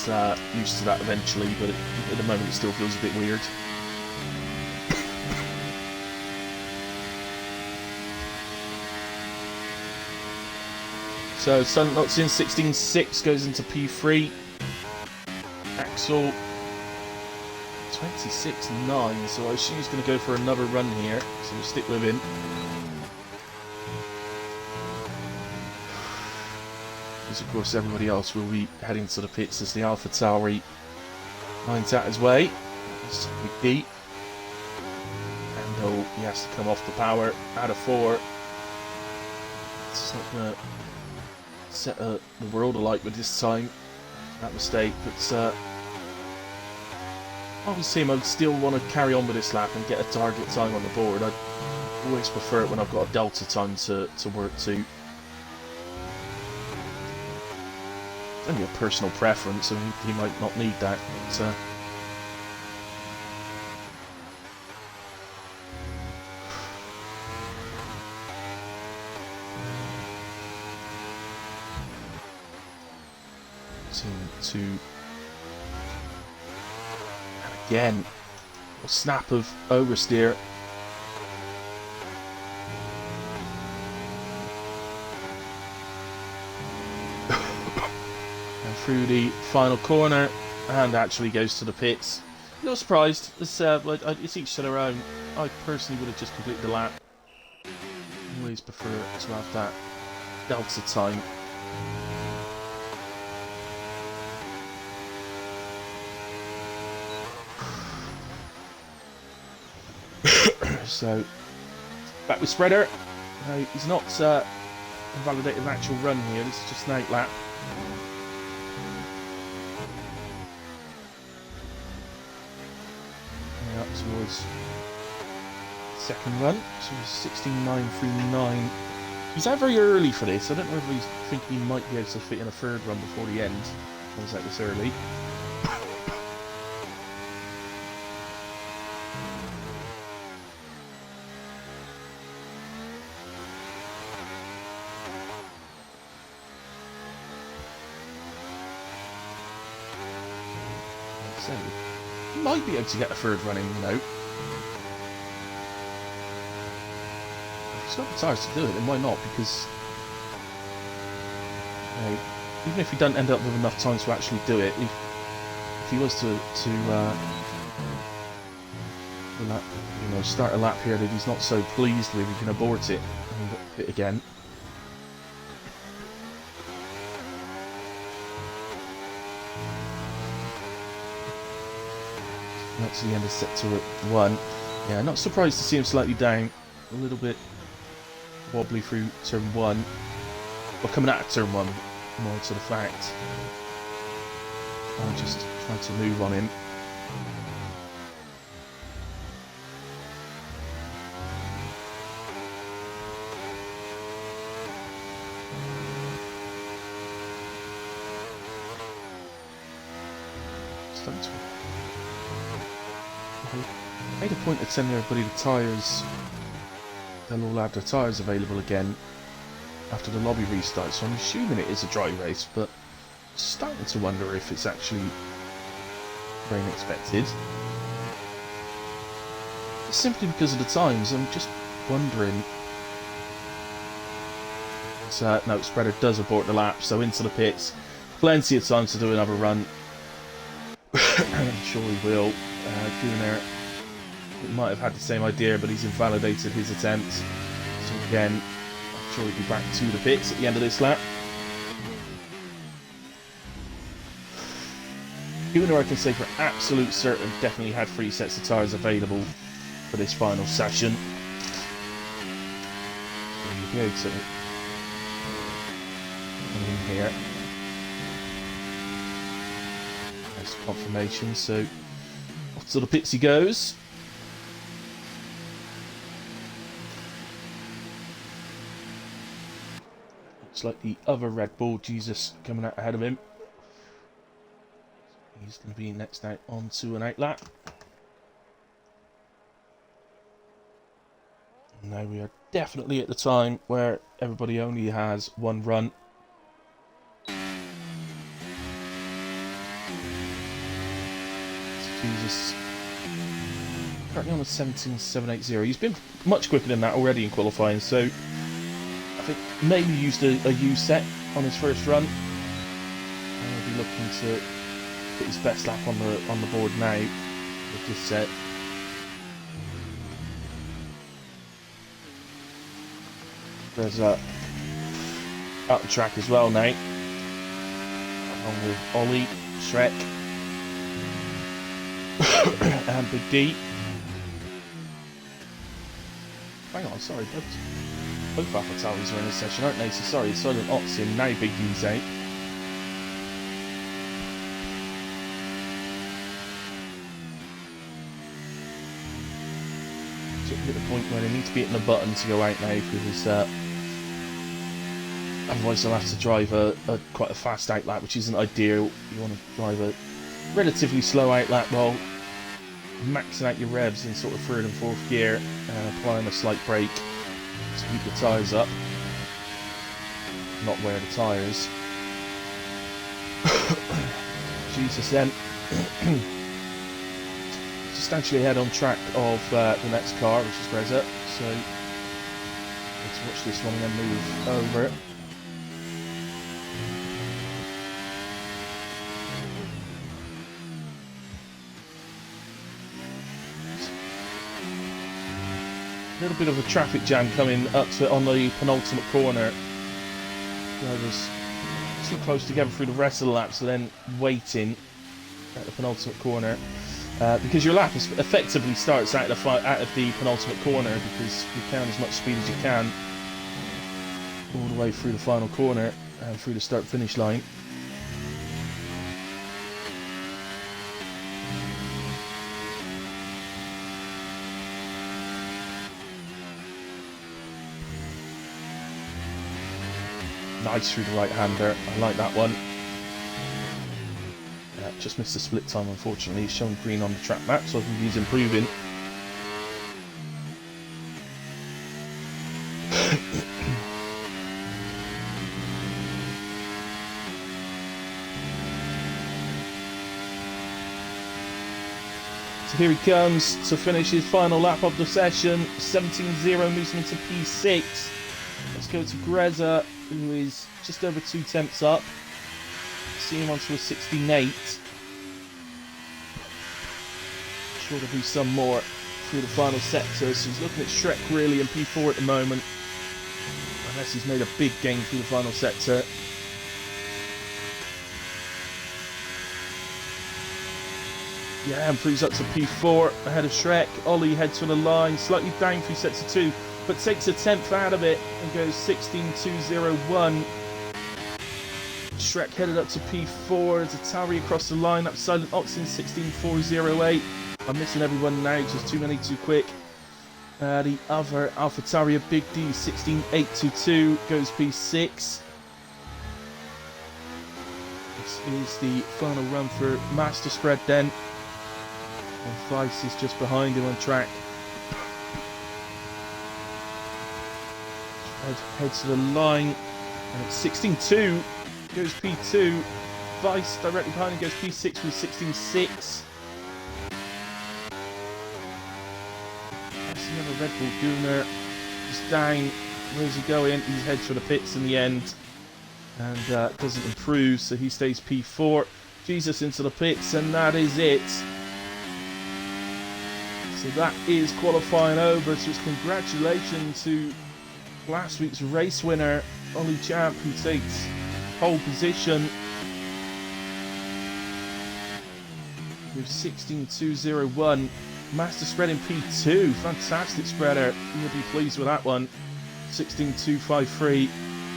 used to that eventually, but at the moment it still feels a bit weird. So Sunlock's in 16.6, goes into P3. Axel 26.9, so I assume he's going to go for another run here, so we'll stick with him. Because of course everybody else will be heading to the pits as the Alpha Tauri finds out his way. That's McD. And he has to come off the power out of 4. It's not going to set the world alight with this time. That mistake, but obviously I still want to carry on with this lap and get a target time on the board. I always prefer it when I've got a delta time to work to. It's only a personal preference, and he might not need that, but to again a snap of oversteer. And through the final corner, and actually goes to the pits. No surprised. It's each to their own. I personally would have just completed the lap. Always prefer to have that delta time. So, back with Spreader. He's not invalidated an actual run here, this is just an outlap. Up towards second run, so 16.939. He's out very early for this. I don't know if he's thinking he might be able to fit in a third run before the end. Comes out this early. So, he might be able to get a third running, you know. He's got the tyres to do it, then why not? Because, you know, even if he doesn't end up with enough time to actually do it, if he was to you know, start a lap here that he's not so pleased with, he can abort it and hit again. That's the end of sector 1. Yeah, not surprised to see him slightly down. A little bit wobbly through turn 1. Well, coming out of turn 1, more to the fact. I'm just trying to move on him. I made a point of sending everybody the tyres. They'll all have their tyres available again after the lobby restarts, so I'm assuming it is a dry race, but I'm starting to wonder if it's actually rain expected. Simply because of the times, I'm just wondering. So, no, Spreader does abort the lap, so into the pits. Plenty of time to do another run. I'm sure he will. Gunnar might have had the same idea, but he's invalidated his attempt. So again, I'm sure he'll be back to the pits at the end of this lap. Gunnar, I can say for absolute certain, definitely had 3 sets of tyres available for this final session. So you'll be able to come in here. There's confirmation, so off to the pits he goes. Looks like the other Red Bull Jesus coming out ahead of him. He's going to be next out onto an outlap. Now we are definitely at the time where everybody only has 1 run. Jesus. Currently on a 17.780. He's been much quicker than that already in qualifying, so I think maybe used a U set on his first run. And he'll be looking to put his best lap on the board now with this set. There's out the track as well now, along with Ollie, Shrek, and Big D. Hang on, sorry, both AlphaTauris are in this session, aren't they? So sorry, Silent Ox in, now Big D's out. So at the point where they need to be hitting the button to go out now, because otherwise they'll have to drive quite a fast out lap, which isn't ideal. You want to drive a relatively slow out lap while maxing out your revs in sort of third and fourth gear, applying a slight brake to keep the tyres up, not wear the tyres. Jesus then. Substantially ahead on track of the next car, which is Greza, so let's watch this one and then move over it. A little bit of a traffic jam coming up to it on the penultimate corner. Drivers too close together through the rest of the lap, so then waiting at the penultimate corner. Because your lap effectively starts out of the penultimate corner, because you can as much speed as you can all the way through the final corner and through the start-finish line. Nice through the right-hander, I like that one. Just missed the split time, unfortunately. He's showing green on the track map, so I think he's improving. So here he comes to finish his final lap of the session. 17.0 moves him into P6. Let's go to Greza, who is just over 2 tenths up. See him onto a 16.8. Sure to do some more through the final sector. So he's looking at Shrek really in P4 at the moment, unless he's made a big gain through the final sector. Yeah, improves up to P4 ahead of Shrek. Ollie heads for the line, slightly down through sets of 2, but takes a tenth out of it and goes 16.201. Shrek headed up to P4 as a Tauri across the line. That's Silent Oxen 16.408. I'm missing everyone now, just too many too quick. The other AlphaTauri, Big D 16.822, goes P6. This is the final run for Master Spread then. And Vice is just behind him on track. Heads to the line, and it's 16.2. Goes P2. Vice directly behind him goes P6 with 16.6. That's another Red Bull Gooner. He's down. Where's he going? He heads for the pits in the end. And doesn't improve, so he stays P4. Jesus into the pits, and that is it. So that is qualifying over. So it's congratulations to last week's race winner, Ollie Champ, who takes pole position with 16.201. Master Spread in P2, fantastic spreader. You'll be pleased with that one. 16.253.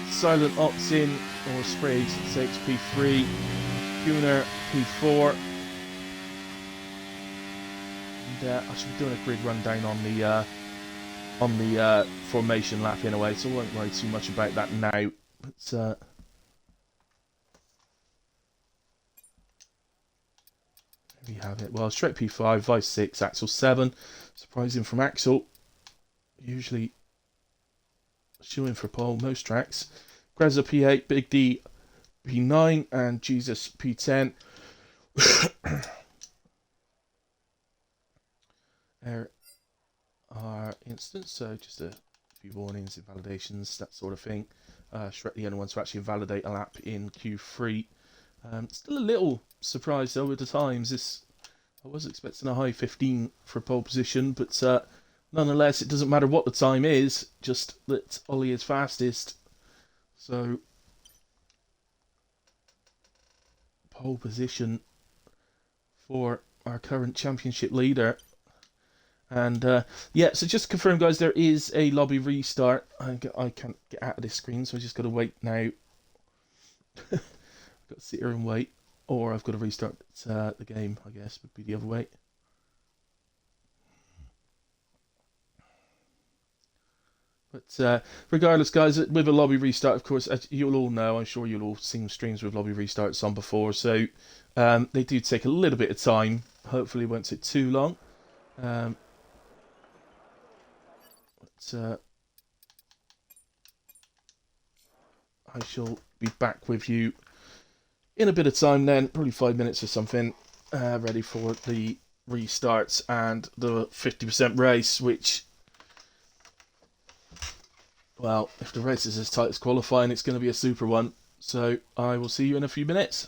Silent Ops in, or Spriggs takes P3. Gunner P4. And I should be doing a grid rundown on the formation lap in a way, so I won't worry too much about that now. But there we have it. Well, Shrek P5, Vice 6, Axel 7. Surprising from Axel. Usually shooing for pole most tracks. Greza P8, Big D P9, and Jesus P10. There are instants, so just a a few warnings, invalidations, that sort of thing. Shrek the only one to actually invalidate a lap in Q3. Still a little surprised though with the times. I was expecting a high 15 for pole position, but nonetheless, it doesn't matter what the time is, just that Ollie is fastest. So, pole position for our current championship leader. And yeah, so just to confirm, guys, there is a lobby restart. I can't get out of this screen, so I just got to wait now. I've got to sit here and wait, or I've got to restart the game, I guess, would be the other way. But regardless, guys, with a lobby restart, of course, as you'll all know, I'm sure you'll all seen streams with lobby restarts on before, so they do take a little bit of time. Hopefully, it won't take too long. But I shall be back with you in a bit of time then, probably 5 minutes or something, ready for the restarts and the 50% race, which, well, if the race is as tight as qualifying, it's going to be a super one. So I will see you in a few minutes.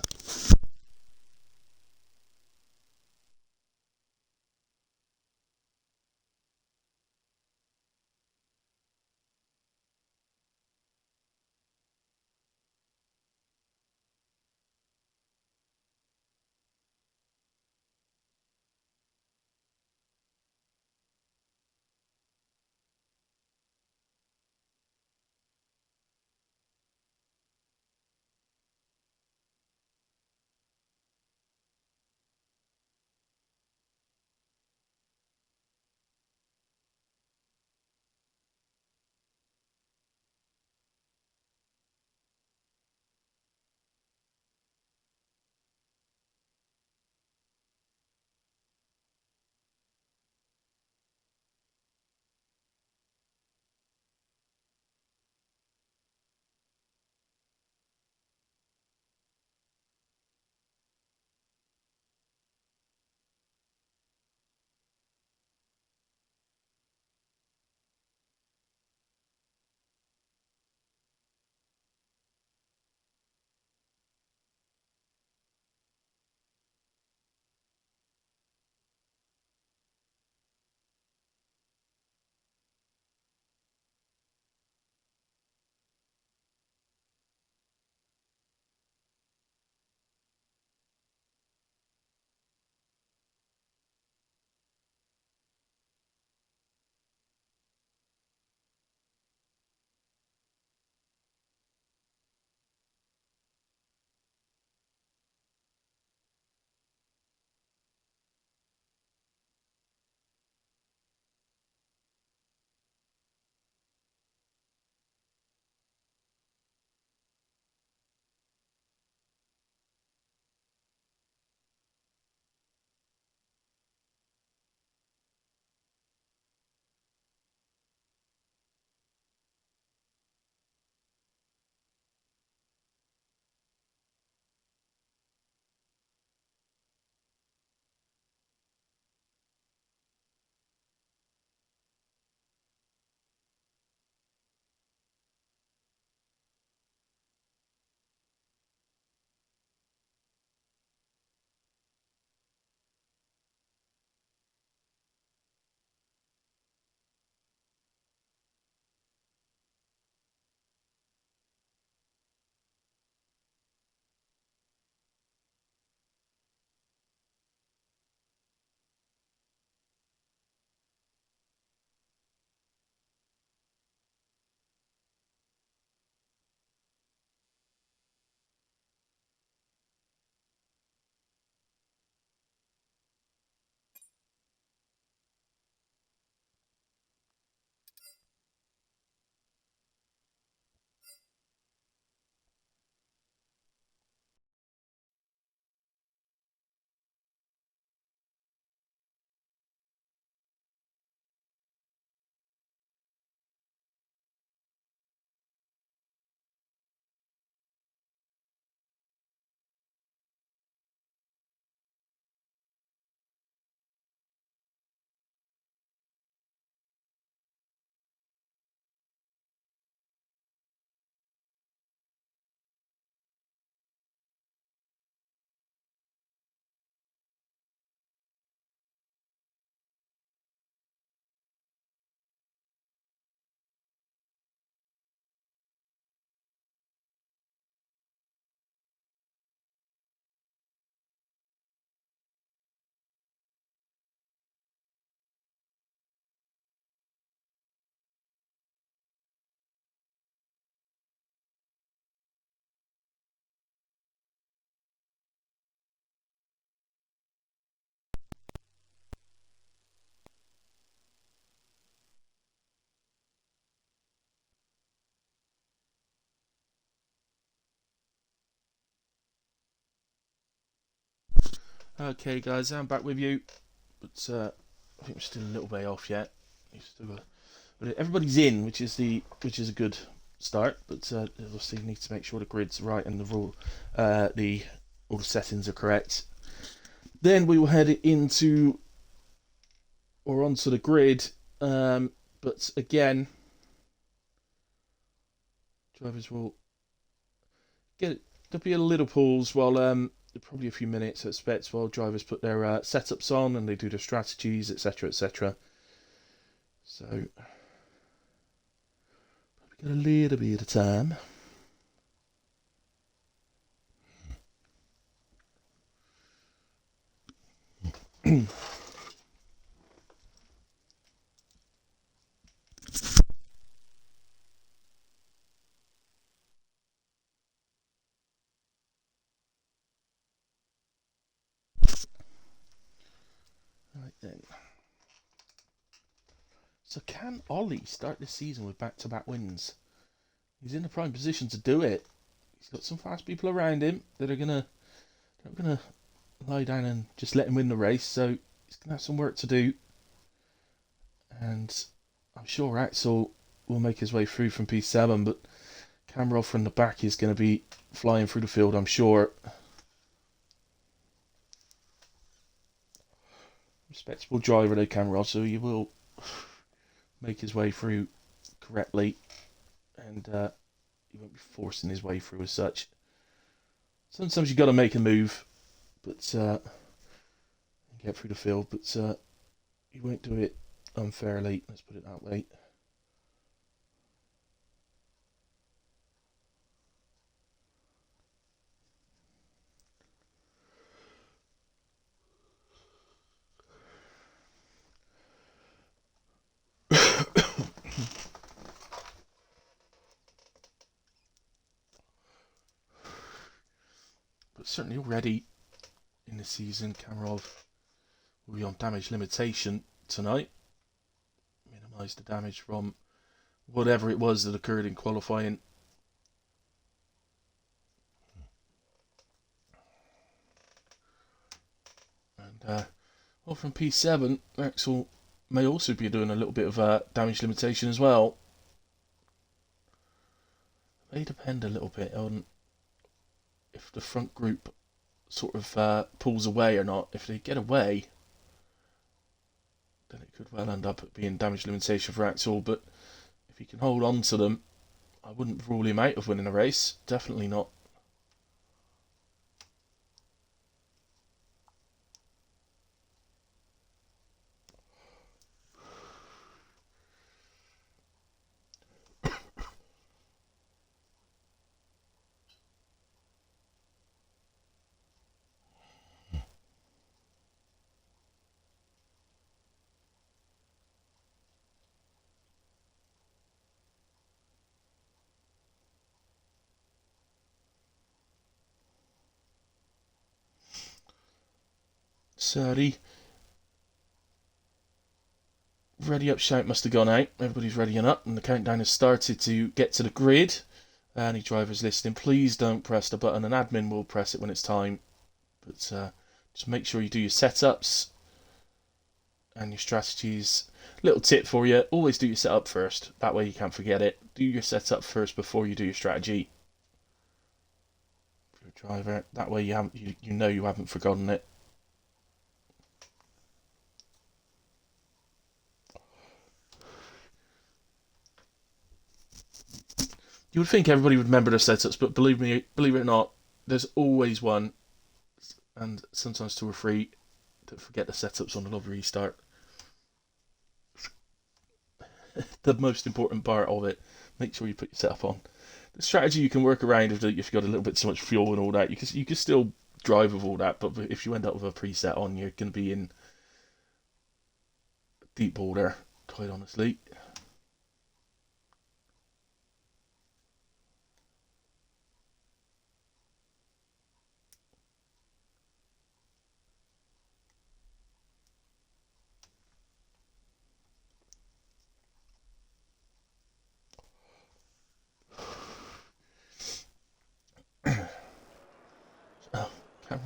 Okay, guys, I'm back with you, but I think we're still a little way off yet. But everybody's in, which is a good start. But obviously, you need to make sure the grid's right and all the settings are correct. Then we will head into or onto the grid. But again, drivers will get. There'll be a little pause while probably a few minutes, I expect, while drivers put their setups on and they do their strategies, etc., etc. So, we got a little bit of time. Right then. So can Ollie start this season with back-to-back wins? He's in a prime position to do it. He's got some fast people around him that are not gonna lie down and just let him win the race. So he's gonna have some work to do, and I'm sure Axel will make his way through from P7, but Cameron from the back is going to be flying through the field, I'm sure. Respectable driver though, Cameron, so he will make his way through correctly, and he won't be forcing his way through as such. Sometimes you've got to make a move, but get through the field, but he won't do it unfairly, let's put it that way. But certainly already in the season, Kamarov will be on damage limitation tonight. Minimise the damage from whatever it was that occurred in qualifying. And well, from P7, Axel may also be doing a little bit of damage limitation as well. It may depend a little bit on if the front group sort of pulls away or not. If they get away, then it could well end up being damage limitation for Axel, but if he can hold on to them, I wouldn't rule him out of winning a race. Definitely not. So the ready up shout must have gone out. Everybody's readying up, and the countdown has started to get to the grid. Any drivers listening, please don't press the button. An admin will press it when it's time. But just make sure you do your setups and your strategies. Little tip for you, always do your setup first. That way you can't forget it. Do your setup first before you do your strategy. For your driver, that way you know you haven't forgotten it. You would think everybody would remember their setups, but believe it or not, there's always one, and sometimes two or three, that forget the setups on the restart. The most important part of it, make sure you put your setup on. The strategy you can work around if you've got a little bit too much fuel and all that. You can still drive with all that, but if you end up with a preset on, you're going to be in deep water, quite honestly.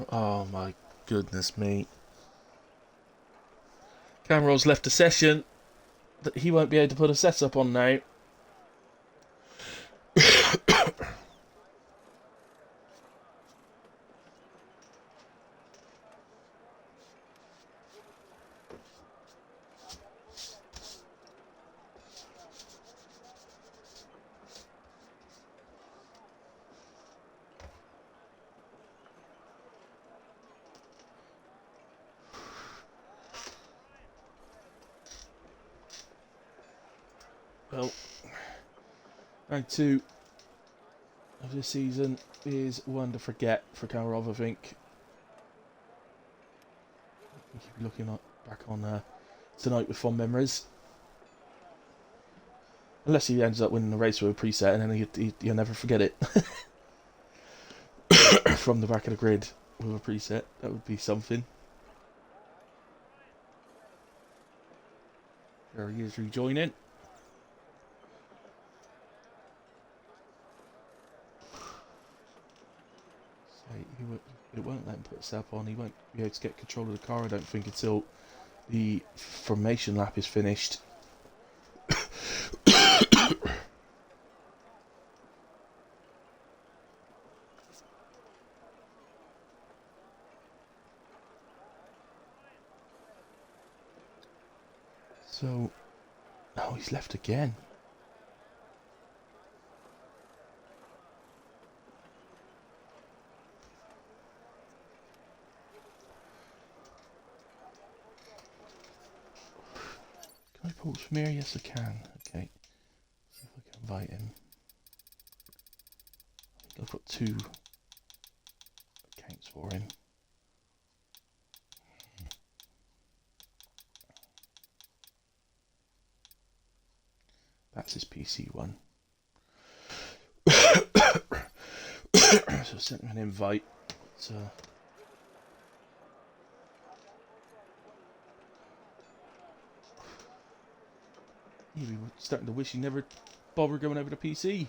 Oh my Goodness me. Cameron's left the session. That he won't be able to put a setup on now. Well, round 2 of this season is one to forget for Kamarov, I think. He'll be looking back on tonight with fond memories. Unless he ends up winning the race with a preset, and then he'll never forget it. From the back of the grid with a preset, that would be something. There he is rejoining. It won't let him put a setup on. He won't be able to get control of the car, I don't think, until the formation lap is finished. So, oh, he's left again. Can I pause from here? Yes, I can. Okay. See if I can invite him. I've got 2 accounts for him. That's his PC one. So I sent him an invite. So yeah, we were starting to wish he never bothered going over to PC.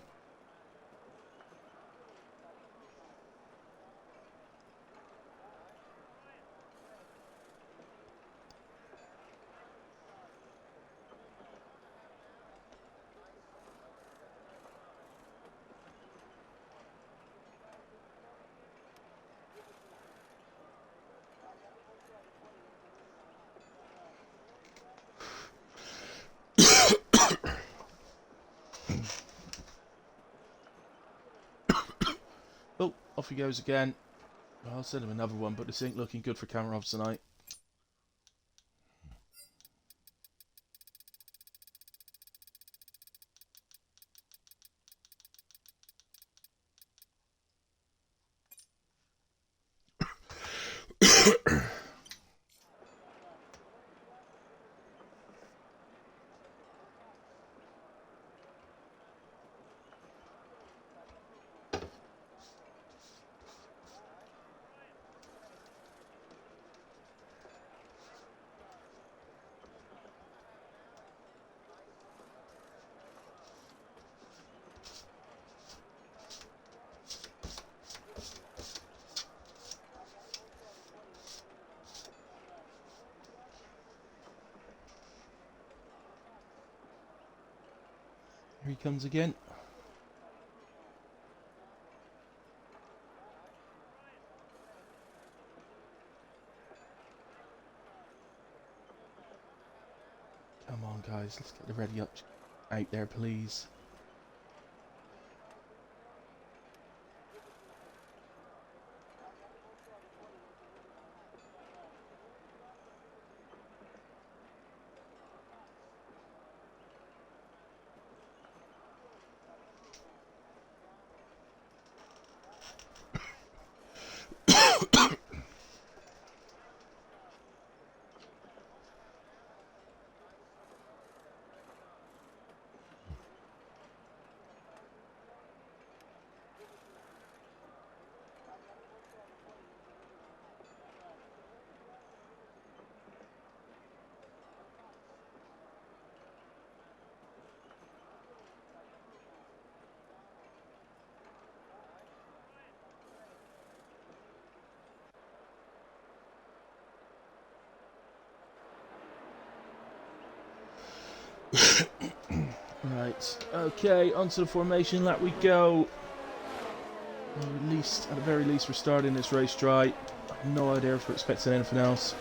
Oh, off he goes again. Well, I'll send him another one, but this ain't looking good for Kamarov tonight. Here he comes again. Come on, guys, let's get the ready up out there, please. Right, okay, onto the formation lap we go. At the very least, we're starting this race dry. I have no idea if we're expecting anything else.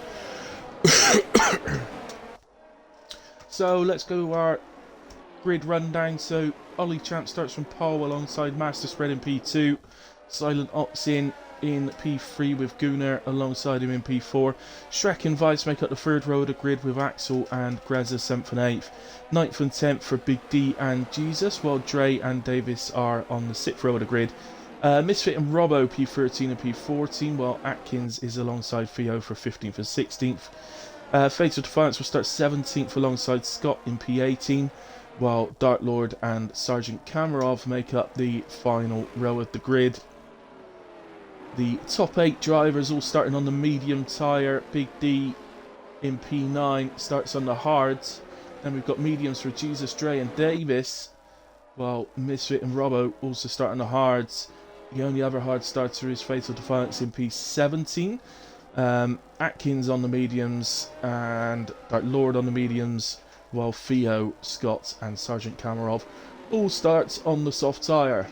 So let's go our grid rundown. So Ollie Champ starts from pole alongside Master Spread in P2. Silent Ox in P3 with Gunnar alongside him in P4. Shrek and Vice make up the third row of the grid with Axel and Greza 7th and 8th. 9th and 10th for Big D and Jesus, while Dre and Davis are on the 6th row of the grid. Misfit and Robbo P13 and P14, while Atkins is alongside Theo for 15th and 16th. Fatal Defiance will start 17th alongside Scott in P18, while Dark Lord and Sergeant Kamarov make up the final row of the grid. The top 8 drivers all starting on the medium tyre. Big D in P9 starts on the hards. Then we've got mediums for Jesus, Dre and Davis, while Misfit and Robbo also start on the hards. The only other hard starter is Fatal Defiance in P17. Atkins on the mediums and Dark Lord on the mediums, while Theo, Scott and Sergeant Kamarov all start on the soft tyre.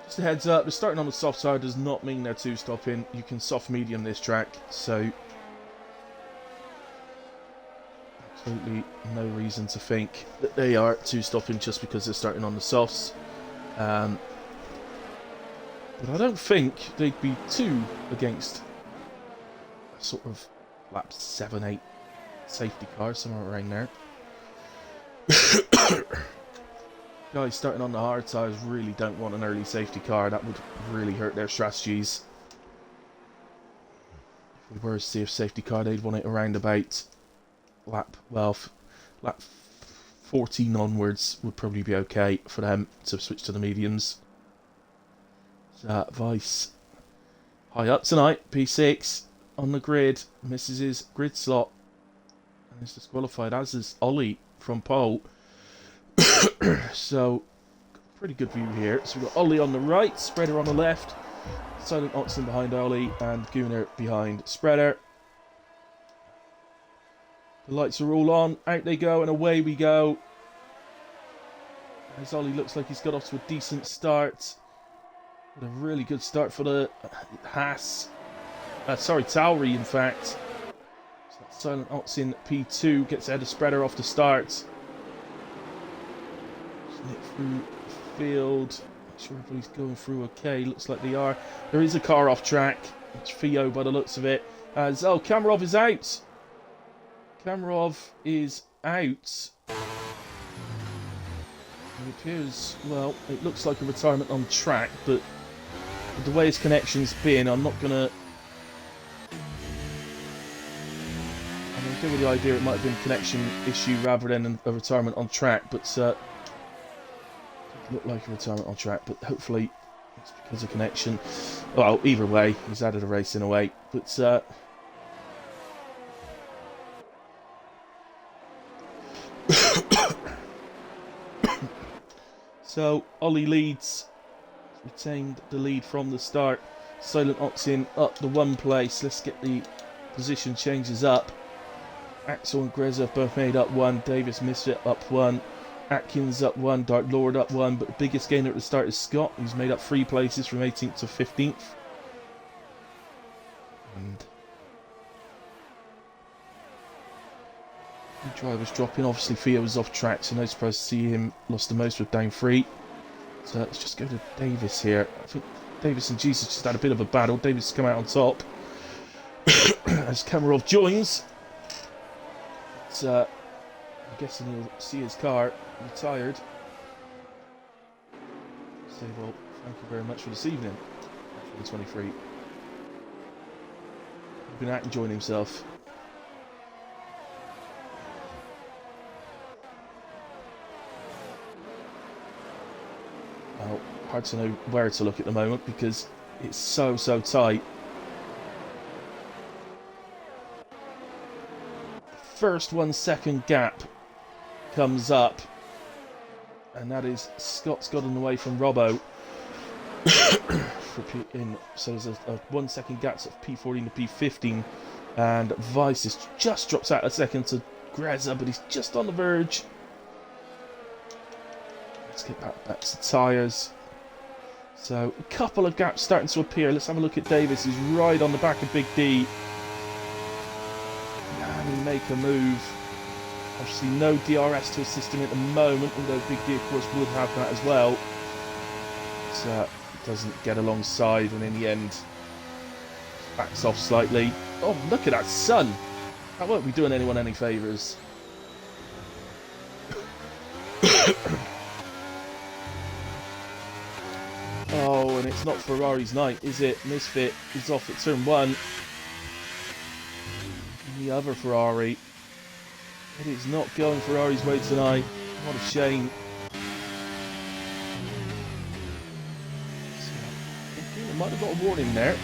Just a heads up, the starting on the soft tyre does not mean they're two-stopping. You can soft medium this track, so absolutely no reason to think that they are two-stopping just because they're starting on the softs. But I don't think they'd be too against a sort of lap 7-8 safety car, somewhere around there. Guys starting on the hard tyres really don't want an early safety car. That would really hurt their strategies. If we were to see a safety car, they'd want it around about lap 14 onwards would probably be okay for them to switch to the mediums. Vice high up tonight, P6 on the grid, misses his grid slot and is disqualified, as is Ollie from pole. So pretty good view here. So we've got Ollie on the right, Spreader on the left, Silent Oxen behind Ollie and Gunnar behind Spreader. The lights are all on, out they go and away we go. As Ollie looks like he's got off to a decent start. A really good start for the Haas. Tauri in fact. So that Silent Ox in P2 gets ahead of Spreader off the start. Snip through the field. Not sure everybody's going through okay. Looks like they are. There is a car off track. It's Theo by the looks of it. Kamarov is out. Kamarov is out. It appears, well, it looks like a retirement on track, but with the way his connection's been, I'm not going to... I'm going with the idea it might have been a connection issue rather than a retirement on track, but it looked like a retirement on track, but hopefully it's because of connection. Well, either way, he's added a race in a way, but... So, Ollie leads, retained the lead from the start. Silent Ox in up the one place. Let's get the position changes up. Axel and Greza both made up one. Davis Misfit up one. Atkins up one. Dark Lord up one. But the biggest gainer at the start is Scott, who's made up 3 places from 18th to 15th. And the drivers dropping. Obviously, Theo was off track, so no surprise to see him lost the most with down 3. So let's just go to Davis here. I think Davis and Jesus just had a bit of a battle. Davis has come out on top as Kamarov joins. But, I'm guessing he'll see his car retired. Say, well, thank you very much for this evening. 23. He's been out enjoying himself. Well, hard to know where to look at the moment because it's so tight. First 1 second gap comes up, and that is Scott's gotten away from Robbo for so there's a 1 second gap of P14 to P15, and Vice just drops out a second to Greza, but he's just on the verge. Let's get back to tyres. So a couple of gaps starting to appear. Let's have a look at Davis. He's right on the back of Big D. Can he make a move? Obviously no DRS to assist him at the moment, although Big D of course would have that as well. But doesn't get alongside, and in the end backs off slightly. Oh, look at that sun! That won't be doing anyone any favours. Oh, and it's not Ferrari's night, is it? Misfit is off at turn 1. And the other Ferrari. It is not going Ferrari's way tonight. What a shame. So, I might have got a warning there.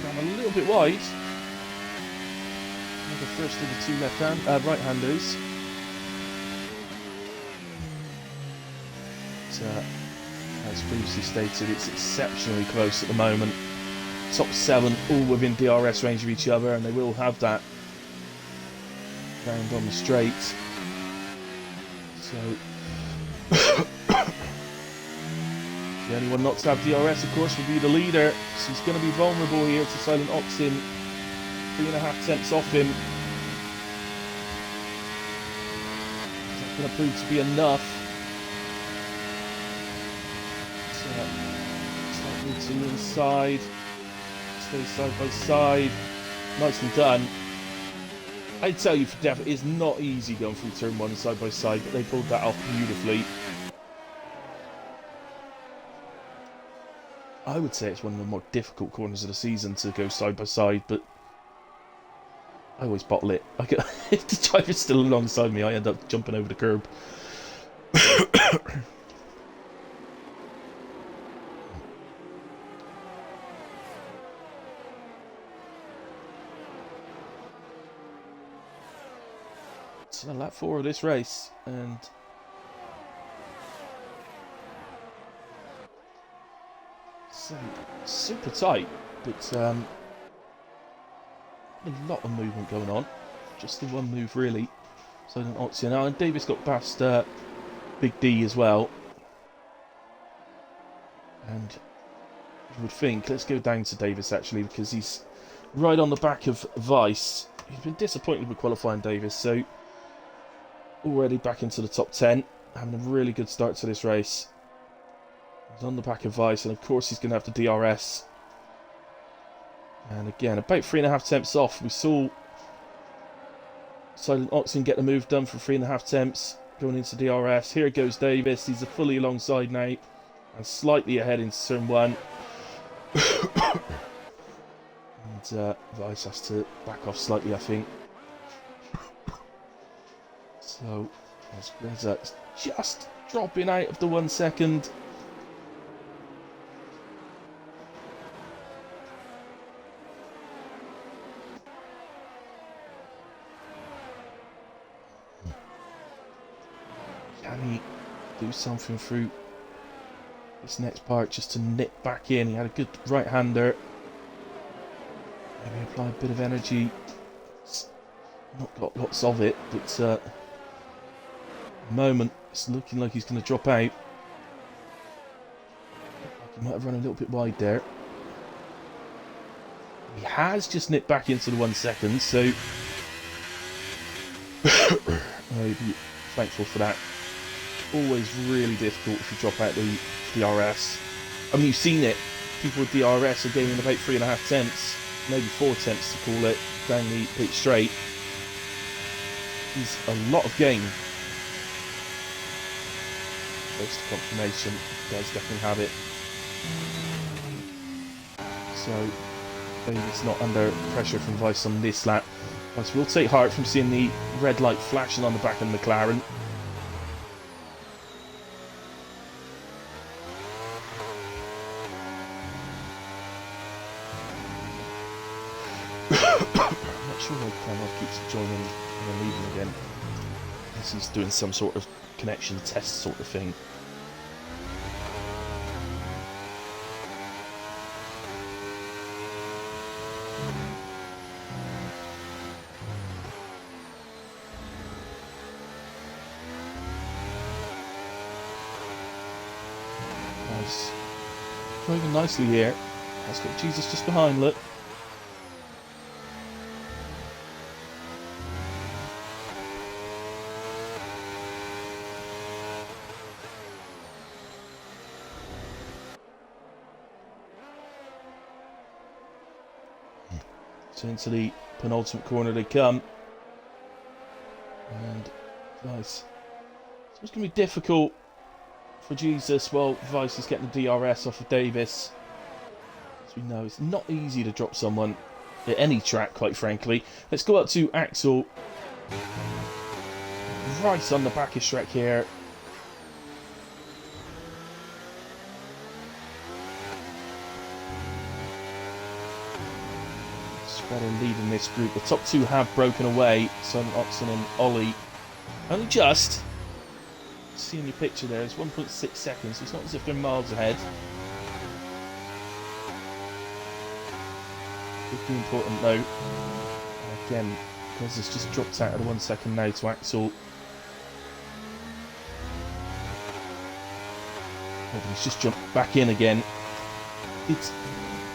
Ran a little bit wide. Another first of the 2 right-handers. But, as previously stated, it's exceptionally close at the moment. Top 7 all within DRS range of each other, and they will have that round on the straight. So the only one not to have DRS, of course, will be the leader. So he's going to be vulnerable here to Silent Oxen. 3.5 tenths off him. Is that going to prove to be enough? Slightly to the inside, stay side by side, nicely done. I tell you for definite, it's not easy going through turn 1 side by side, but they pulled that off beautifully. I would say it's one of the more difficult corners of the season to go side by side, but I always bottle it. If the driver's still alongside me, I end up jumping over the curb. So lap 4 of this race, and so super tight, but a lot of movement going on. Just the one move really. So an Oxia now, and Davis got past Big D as well. And you would think, let's go down to Davis actually, because he's right on the back of Vice. He's been disappointed with qualifying, Davis, so already back into the top 10, having a really good start to this race. He's on the back of Vice, and of course he's going to have the DRS. And again, about 3.5 tenths off. We saw Silent Oxen get the move done for 3.5 tenths going into DRS. Here goes Davis. He's fully alongside now and slightly ahead in turn 1. And Vice has to back off slightly, I think. So, as Greza is just dropping out of the 1 second. Can he do something through this next part just to nip back in? He had a good right-hander. Maybe apply a bit of energy. It's not got lots of it, but at the moment it's looking like he's going to drop out. He might have run a little bit wide there. He has just nipped back into the 1 second, so I'd be thankful for that. Always really difficult if you drop out the DRS. I mean, you've seen it. People with DRS are gaining about 3.5 tenths, maybe 4 tenths to call it, down the pit straight. Is a lot of gain. Close to confirmation, does definitely have it. So, Davis not under pressure from Vice on this lap. Vice will take heart from seeing the red light flashing on the back of the McLaren. I'm not sure why Cranwell keeps joining and then leaving again. Unless he's doing some sort of connection test sort of thing. moving nicely here. Let's get Jesus just behind, look. So into the penultimate corner they come. And Vice. So it's going to be difficult for Jesus. Well, Vice is getting the DRS off of Davis. As we know, it's not easy to drop someone at any track, quite frankly. Let's go up to Axel. Right on the back of Shrek here. Spreader leading this group. The top two have broken away. Silent Oxen and Ollie. Only just. Seeing your picture there, it's 1.6 seconds. It's not as if they're miles ahead. 50 important note. Again, because it's just dropped out of the 1 second now to Axel. Oh, he's just jumped back in again.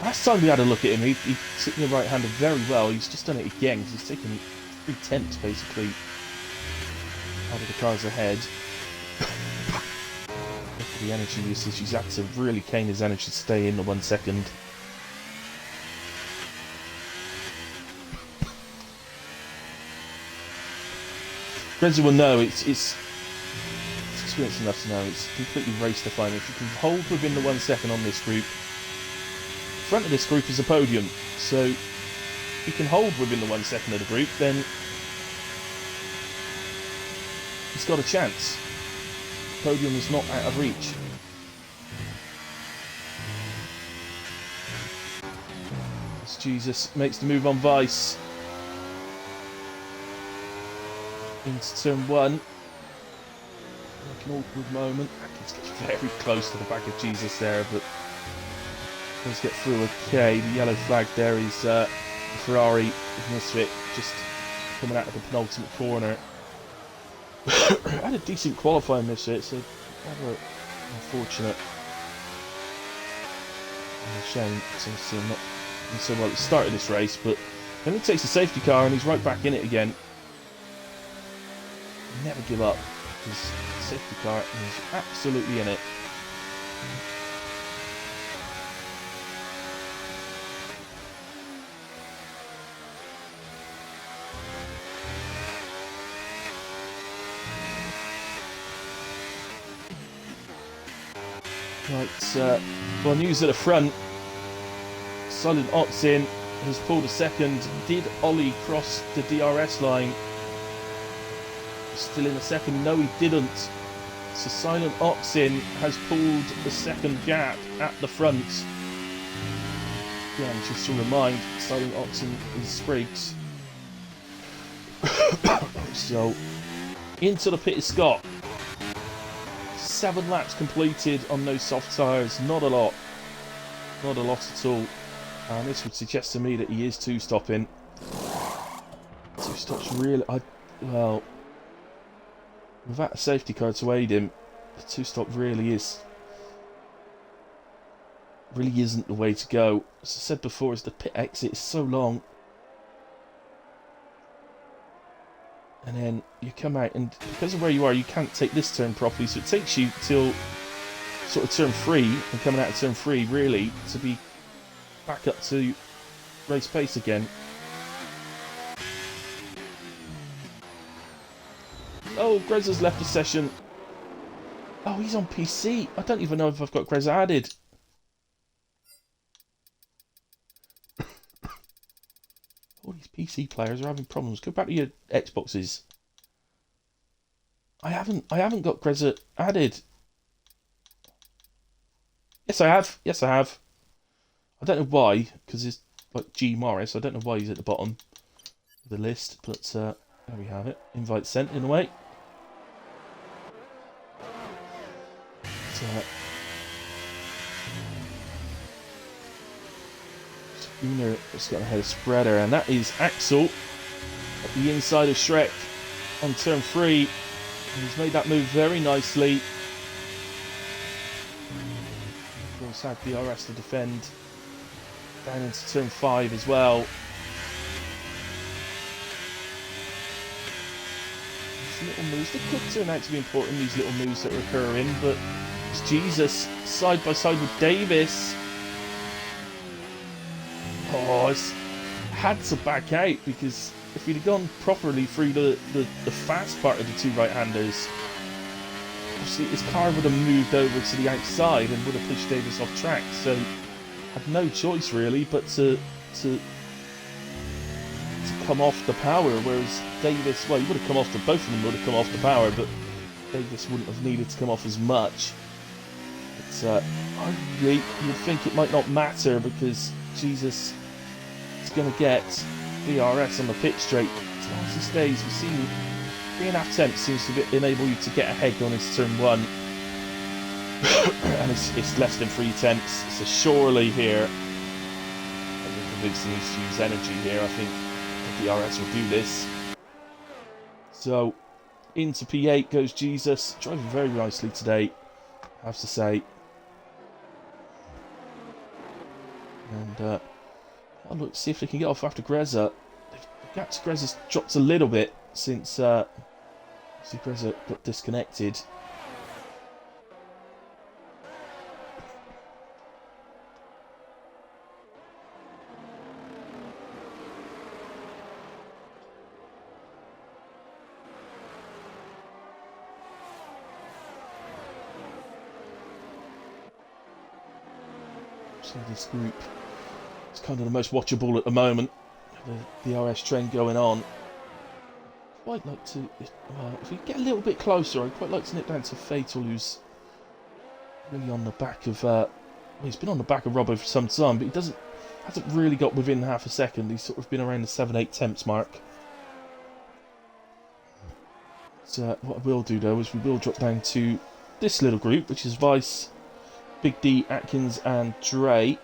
Last time we had a look at him, he took the right-hander very well. He's just done it again because he's taken 3/10 basically out of the cars ahead. Look at the energy usage. He's had to really cane his energy to stay in the 1 second. Grezza will know it's experience enough to know it's completely race defining. If you can hold within the 1 second on this group. Front of this group is a podium, so if you can hold within the 1 second of the group, then he's got a chance. The podium is not out of reach. As Jesus makes the move on Vice into turn 1. Like an awkward moment. Atkins gets very close to the back of Jesus there, but let's get through okay. The yellow flag there is the Ferrari with Misfit just coming out of the penultimate corner. Had a decent qualifying Misfit, so rather unfortunate. And a shame, so not doing so well at the start of this race, but then he takes the safety car and he's right back in it again. Never give up, because the safety car is absolutely in it. Right, well, news at the front. Silent Oxen has pulled a second. Did Ollie cross the DRS line? Still in a second? No, he didn't. So Silent Oxen has pulled the second gap at the front. Again, just to remind, Silent Oxen is Spriggs. So, into the pit is Scott. 7 laps completed on those soft tyres. Not a lot. Not a lot at all. And this would suggest to me that he is 2-stopping. 2 stops really... well... without a safety car to aid him, the 2-stop really isn't the way to go. As I said before, as the pit exit is so long. And then you come out, and because of where you are, you can't take this turn properly, so it takes you till sort of turn 3, and coming out of turn 3, really, to be back up to race pace again. Oh, Grezza's left the session. Oh, he's on PC. I don't even know if I've got Grezza added. All these PC players are having problems. Go back to your Xboxes. I haven't got Grezza added. Yes, I have. Yes, I have. I don't know why, because it's like G Morris. I don't know why he's at the bottom of the list, but there we have it. Invite sent in a way. Spooner has got ahead of Spreader, and that is Axel at the inside of Shrek on turn 3. And he's made that move very nicely. Of course, just had DRS to defend down into turn 5 as well. These little moves, they could turn out to be important, these little moves that are occurring, but it's Jesus side by side with Davis. Oh, it's had to back out, because if he'd have gone properly through the fast part of the two right-handers, obviously his car would have moved over to the outside and would have pushed Davis off track, so had no choice really but to come off the power, whereas Davis, well, he would have come off the, both of them would have come off the power, but Davis wouldn't have needed to come off as much. But arguably, you'd think it might not matter, because Jesus is going to get DRS on the pit straight. As long as he stays, we've seen 3.5 tenths seems to enable you to get ahead going into turn 1. And it's less than 3 tenths, so surely here, I think Vincent needs to use energy here. I think the DRS will do this. So, into P8 goes Jesus, driving very nicely today, I have to say. And, oh look, see if they can get off after Greza. The gap to Greza's dropped a little bit since Greza got disconnected. So this group is kind of the most watchable at the moment. The DRS trend going on. Quite like to, if we get a little bit closer, I'd quite like to nip down to Fatal, who's really on the back of. Well, he's been on the back of Robbo for some time, but he hasn't really got within half a second. He's sort of been around the 7-8 tenths mark. So what I will do though is we will drop down to this little group, which is Vice, Big D, Atkins, and Dre.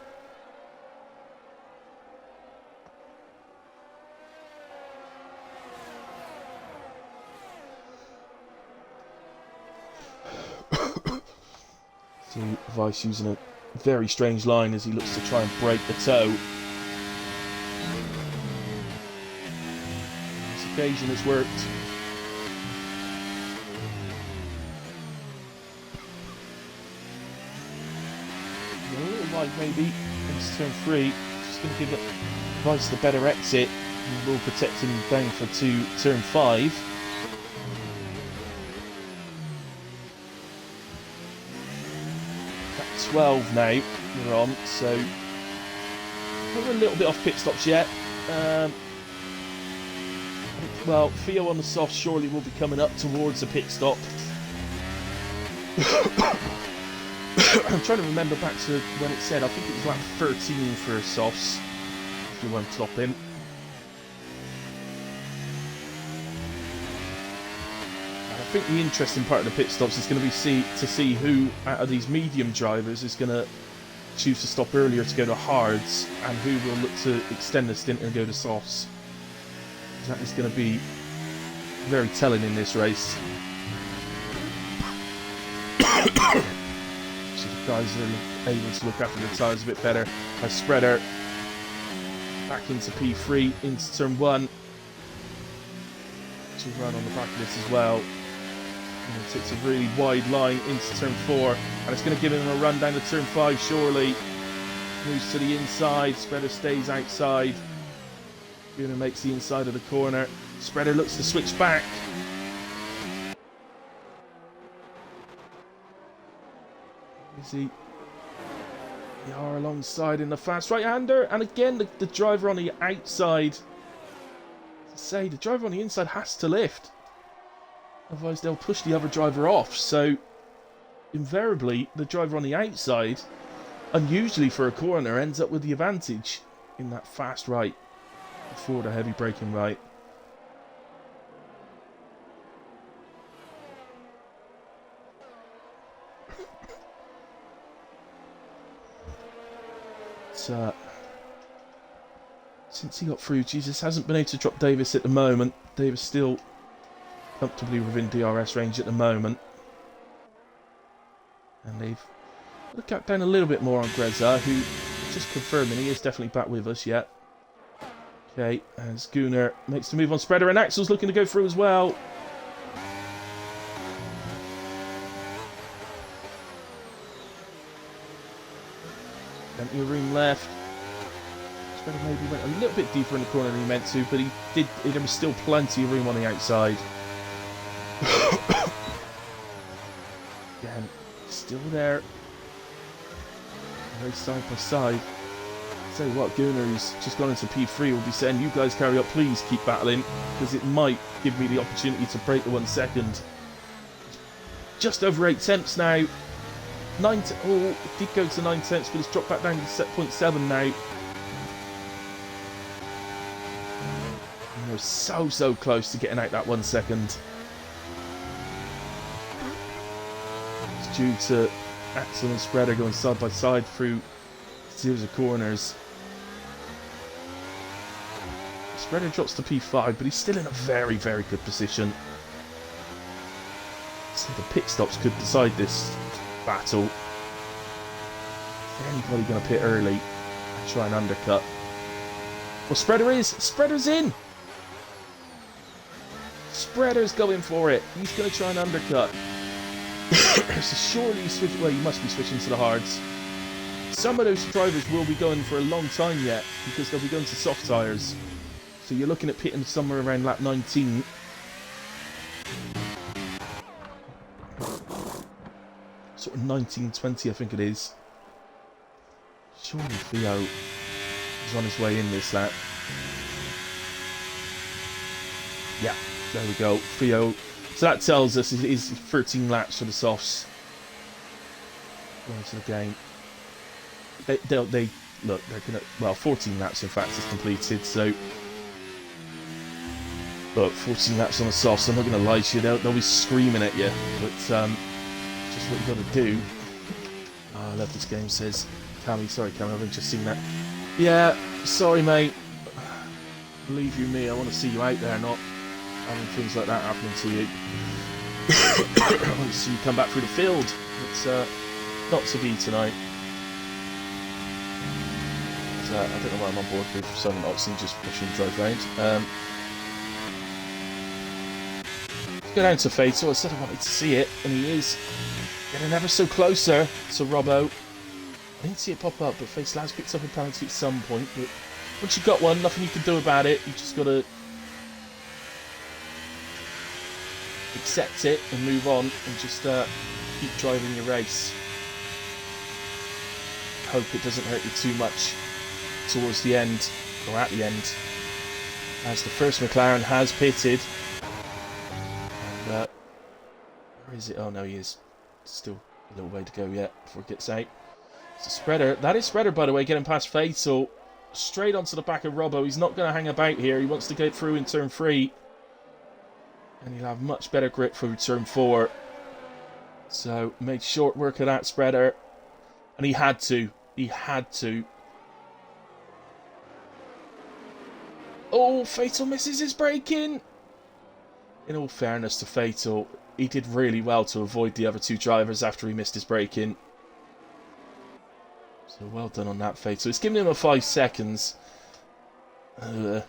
See Vice using a very strange line as he looks to try and break the toe. This occasion has worked. A little wide maybe into turn 3. Just going to give Vice the better exit. And will protect him down for turn 5. 12 now we're on, so we're a little bit off pit stops yet. Well, Theo on the soft surely will be coming up towards the pit stop. I'm trying to remember back to when it said, I think it was like 13 for softs if you weren't topping. I think the interesting part of the pit stops is going to be to see who out of these medium drivers is going to choose to stop earlier to go to hards, and who will look to extend the stint and go to softs. That is going to be very telling in this race. So the guys are able to look after the tyres a bit better. By Spreader back into P3 into turn 1. To run on the back of this as well. And it takes a really wide line into turn 4, and it's going to give him a run down to turn 5 surely. Moves to the inside, Spreader stays outside. Bruno makes the inside of the corner. Spreader looks to switch back. Is he? They are alongside in the fast right-hander, and again the driver on the outside. As I say, the driver on the inside has to lift. Otherwise they'll push the other driver off, so invariably the driver on the outside, unusually for a corner, ends up with the advantage in that fast right before the heavy braking right. Since he got through, Jesus hasn't been able to drop Davis at the moment. Davis still comfortably within DRS range at the moment, and they've I'll cut down a little bit more on Greza, who, just confirming, he is definitely back with us yet. Okay, as Gunnar makes the move on Spreader, and Axel's looking to go through as well. Plenty of room left. Spreader maybe went a little bit deeper in the corner than he meant to, but there was still plenty of room on the outside. Again, still there. Very side by side. Tell you what, Gunnar, who's just gone into P3, will be saying, you guys carry up, please keep battling, because it might give me the opportunity to break the 1 second. Just over 8 tenths now. Oh, it did go to 9 tenths, but it's dropped back down to 0.7 now. And we're so close to getting out that 1 second. It's due to Axel and Spreader going side by side through a series of corners. Spreader drops to P5, but he's still in a very good position. So the pit stops could decide this battle. Is there anybody going to pit early and try and undercut? Well, Spreader's in! Spreader's going for it. He's going to try and undercut. So surely he must be switching to the hards. Some of those drivers will be going for a long time yet, because they'll be going to soft tyres. So you're looking at pitting somewhere around lap 19. Sort of 19-20, I think it is. Surely Theo is on his way in this lap. Yeah, there we go. Theo. So that tells us it is 13 laps for the softs. Going to the game. They look, they're gonna, well, 14 laps in fact is completed, so look, 14 laps on the softs, I'm not gonna lie to you, they'll be screaming at you, but just what you gotta do. Oh, I love this game, says Cammy. Sorry Cammy, I've just seen that. Yeah, sorry mate, believe you me, I want to see you out there, not having things like that happening to you. I want to see you come back through the field. It's not to be tonight. I don't know why I'm on board with Simon Oxley just pushing the drive round. Go down to Fatal. I said I wanted to see it, and he is getting ever so closer to Robbo. I didn't see it pop up, but Fatal has picked up a penalty at some point. But once you've got one, nothing you can do about it. You just got to accept it and move on, and just keep driving your race. Hope it doesn't hurt you too much towards the end, or at the end, as the first McLaren has pitted. And, where is it? Oh no, he is still a little way to go yet before it gets out. So Spreader, that is Spreader by the way, getting past Fatal, straight onto the back of Robbo. He's not going to hang about here, he wants to get through in turn 3. And he'll have much better grip for turn 4. So, made short work of that Spreader. And he had to. Oh, Fatal misses his braking. In all fairness to Fatal, he did really well to avoid the other two drivers after he missed his braking. So well done on that, Fatal. It's given him a 5 seconds. I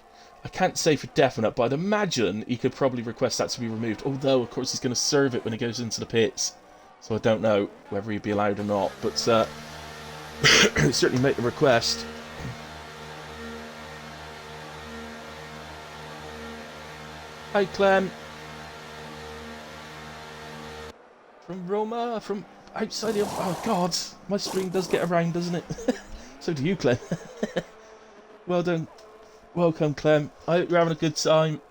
can't say for definite, but I'd imagine he could probably request that to be removed. Although, of course, he's going to serve it when he goes into the pits. So I don't know whether he'd be allowed or not. But certainly make the request. Hi, Clem. From Roma, from outside of... Oh, God. My screen does get around, doesn't it? So do you, Clem. Well done. Welcome, Clem. I hope you're having a good time.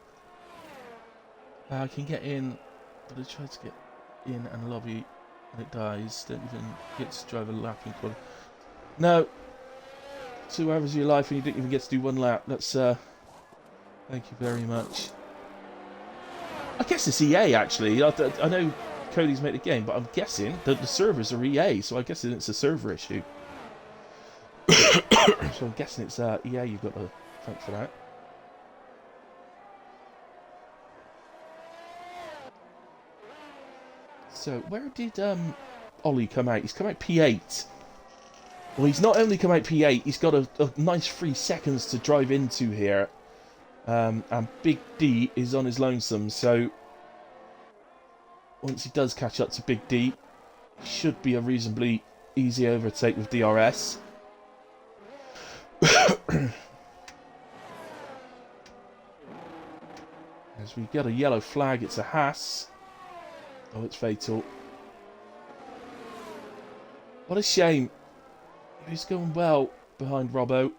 I can get in, but I tried to get in and lobby, and it dies. Don't even get to drive a lap in quality. No. 2 hours of your life and you didn't even get to do 1 lap. That's, thank you very much. I guess it's EA, actually. I know Cody's made the game, but I'm guessing that the servers are EA, so I guess it's a server issue. So I'm guessing it's EA you've got to thank for that. So where did Ollie come out? He's come out P8. Well, he's not only come out P8, he's got a nice 3 seconds to drive into here. And Big D is on his lonesome, so once he does catch up to Big D, should be a reasonably easy overtake with DRS. As we get a yellow flag, it's a Haas. Oh, it's fatal. What a shame. He's going well behind Robbo.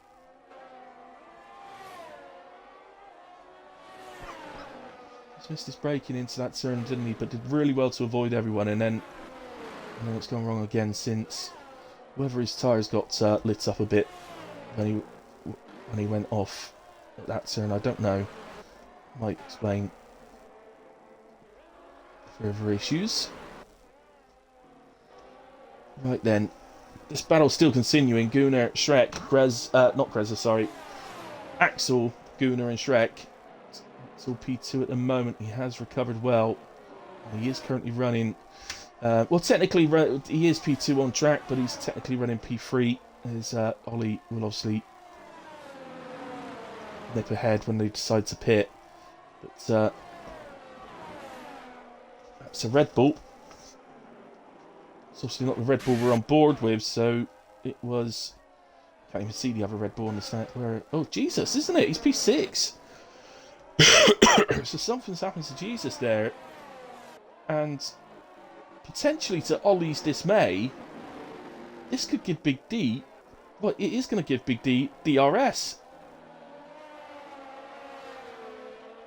He's missed his braking into that turn, didn't he? But did really well to avoid everyone. And then it's gone wrong again since whether his tyres got lit up a bit when he went off at that turn. I don't know. Might explain further issues. Right then. This battle's still continuing. Gunnar, Shrek, Axel, Gunnar and Shrek. It's all P2 at the moment. He has recovered well. He is currently running... well, technically, he is P2 on track, but he's technically running P3. His Ollie will obviously nip ahead when they decide to pit. But that's a Red Bull. It's obviously not the Red Bull we're on board with, so it was... Can't even see the other Red Bull on the stand. Where? Oh, Jesus, isn't it? He's P6. So something's happened to Jesus there. And potentially to Ollie's dismay, this could give Big D... Well, it is going to give Big D DRS.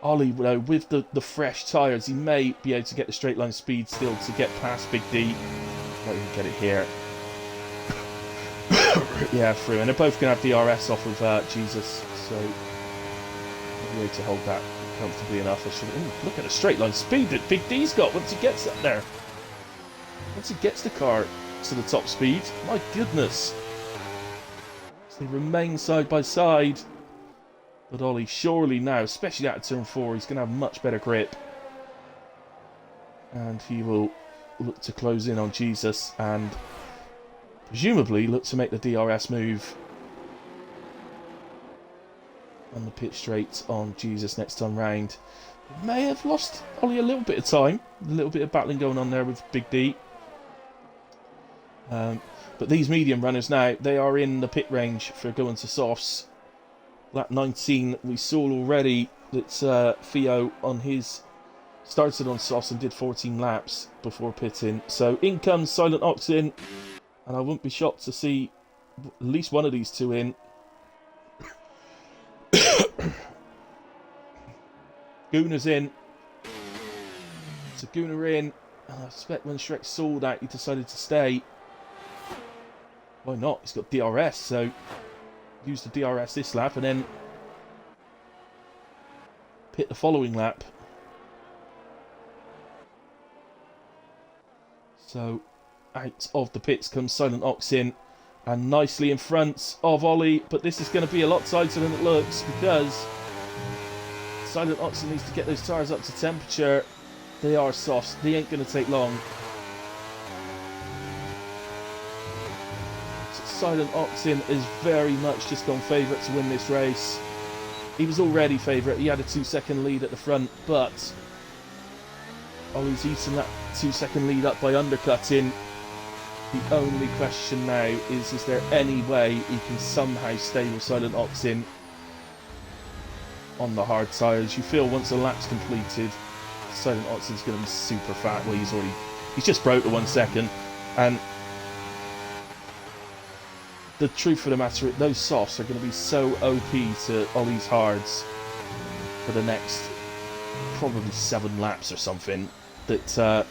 Ollie, though, with the fresh tyres, he may be able to get the straight line speed still to get past Big D. Might even get it here. Yeah, through. And they're both going to have DRS off of Jesus, so a way to hold that comfortably enough. I should. Ooh, look at the straight line speed that Big D's got once he gets up there. Once he gets the car to the top speed, my goodness. So they remain side by side. But Ollie, surely now, especially out of turn 4, he's going to have much better grip. And he will look to close in on Jesus and presumably look to make the DRS move on the pit straight on Jesus next time round. May have lost Ollie a little bit of time. A little bit of battling going on there with Big D. But these medium runners now, they are in the pit range for going to softs. Lap 19, we saw already that Theo on his started on softs and did 14 laps before pitting. So in comes Silent Oxen, and I wouldn't be shocked to see at least one of these two in. Gunnar's in. So Gunnar in. And I suspect when Shrek saw that, he decided to stay. Why not? He's got DRS, so use the DRS this lap and then pit the following lap. So out of the pits comes Silent Oxen and nicely in front of Ollie, but this is going to be a lot tighter than it looks because Silent Oxen needs to get those tyres up to temperature. They are soft, they ain't going to take long. Silent Oxen is very much just gone favourite to win this race. He was already favourite, he had a 2-second lead at the front, but Ollie's eaten that 2-second lead up by undercutting. The only question now is there any way he can somehow stay with Silent Oxen on the hard tyres? You feel once the lap's completed, Silent Oxen's going to be super fat. Well, he's just broke at 1 second, and the truth of the matter, those softs are going to be so OP to Ollie's hards for the next probably 7 laps or something, that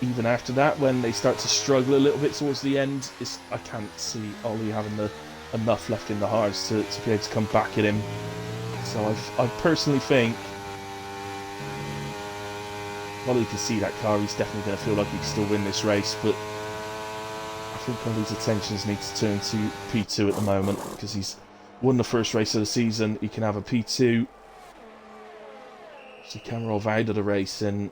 even after that, when they start to struggle a little bit towards the end, I can't see Ollie having enough left in the hards to be able to come back at him. So I personally think, while he can see that car, he's definitely going to feel like he can still win this race, but I think Ollie's attentions need to turn to P2 at the moment, because he's won the first race of the season. He can have a P2, so he can roll out of the race, and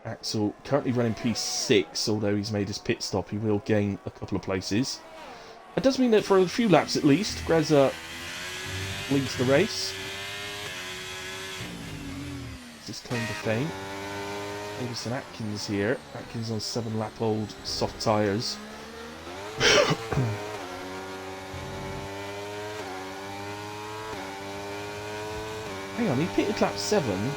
Axel currently running P6, although he's made his pit stop, he will gain a couple of places. It does mean that for a few laps at least, Greza leads the race. This is claim to fame. Davis and Atkins here. Atkins on 7-lap-old soft tyres. Hang on, he pitted lap 7.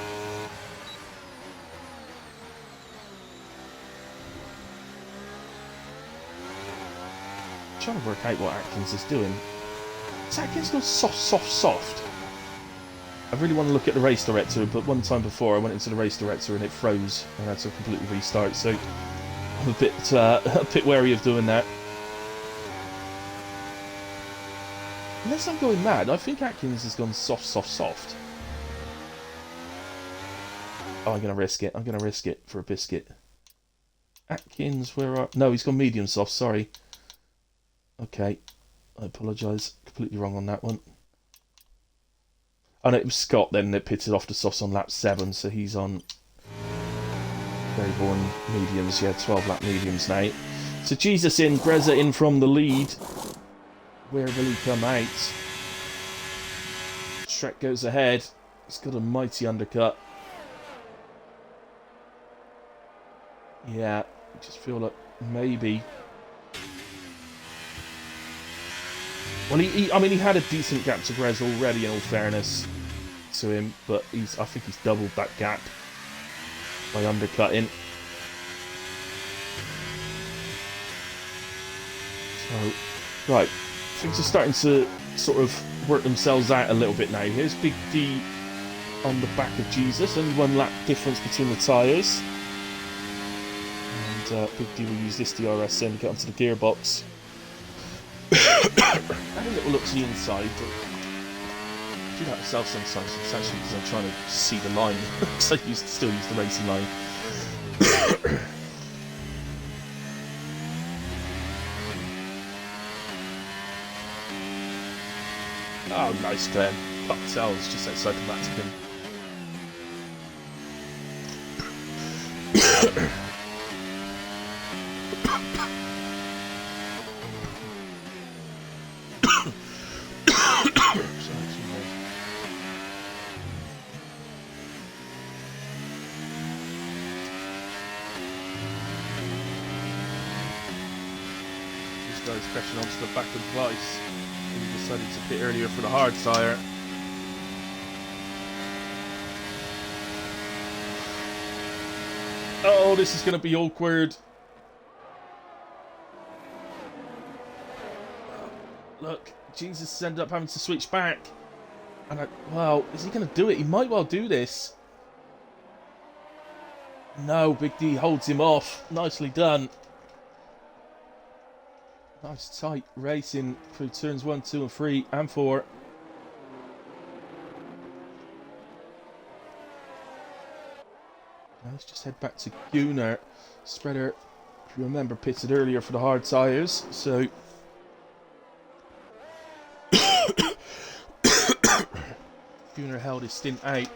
Trying to work out what Atkins is doing. Is Atkins gone soft? I really want to look at the race director, but one time before I went into the race director and it froze and I had to completely restart, so I'm a bit wary of doing that. Unless I'm going mad, I think Atkins has gone soft. Oh, I'm going to risk it. I'm going to risk it for a biscuit. Atkins, where are... No, he's gone medium soft, sorry. Okay, I apologise. Completely wrong on that one. Oh no, it was Scott then that pitted off the softs on lap 7, so he's on very born mediums. Yeah, 12-lap mediums now. So Jesus in, Greza in from the lead. Where will he come out? Shrek goes ahead. He's got a mighty undercut. Yeah, I just feel like maybe... Well, I mean, he had a decent gap to Grez already, in all fairness to him, but I think he's doubled that gap by undercutting. So, right, things are starting to sort of work themselves out a little bit now. Here's Big D on the back of Jesus, only 1 lap difference between the tyres. And Big D will use this DRS then to get onto the gearbox. I had a little look to the inside, but I do that myself sometimes. It's actually because I'm trying to see the line, because I still use the racing line. Oh, nice, Glenn. Cocktails just outside the Vatican. Guys crashing onto the back of the Vice. He decided to pit earlier for the hard tyre. Oh, this is going to be awkward. Look, Jesus ended up having to switch back. And well, is he going to do it? He might well do this. No, Big D holds him off. Nicely done. Nice tight racing through turns 1, 2 and 3 and 4. Now let's just head back to Gunnar. Spreader, if you remember, pitted earlier for the hard tyres, so... Gunnar held his stint out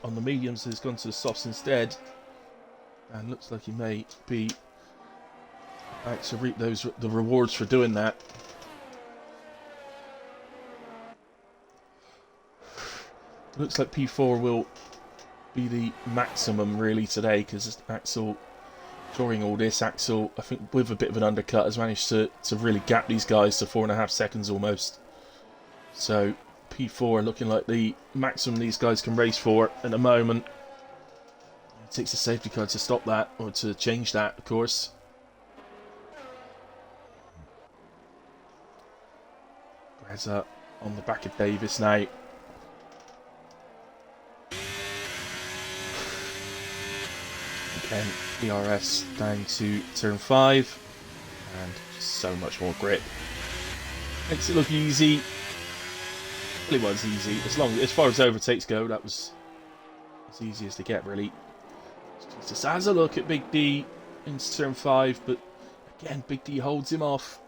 on the mediums, so he's gone to the softs instead. And looks like he may be about to reap the rewards for doing that. Looks like P4 will be the maximum really today, because Axel, during all this, Axel, I think with a bit of an undercut, has managed to really gap these guys to 4.5 seconds almost. So P4 looking like the maximum these guys can race for at the moment. It takes a safety car to stop that, or to change that, of course. Greza on the back of Davis now. Again, PRS down to turn 5, and just so much more grip. Makes it look easy. Well, it was easy. As far as overtakes go, that was as easy as to get, really. Just has a look at Big D into turn 5, but again, Big D holds him off.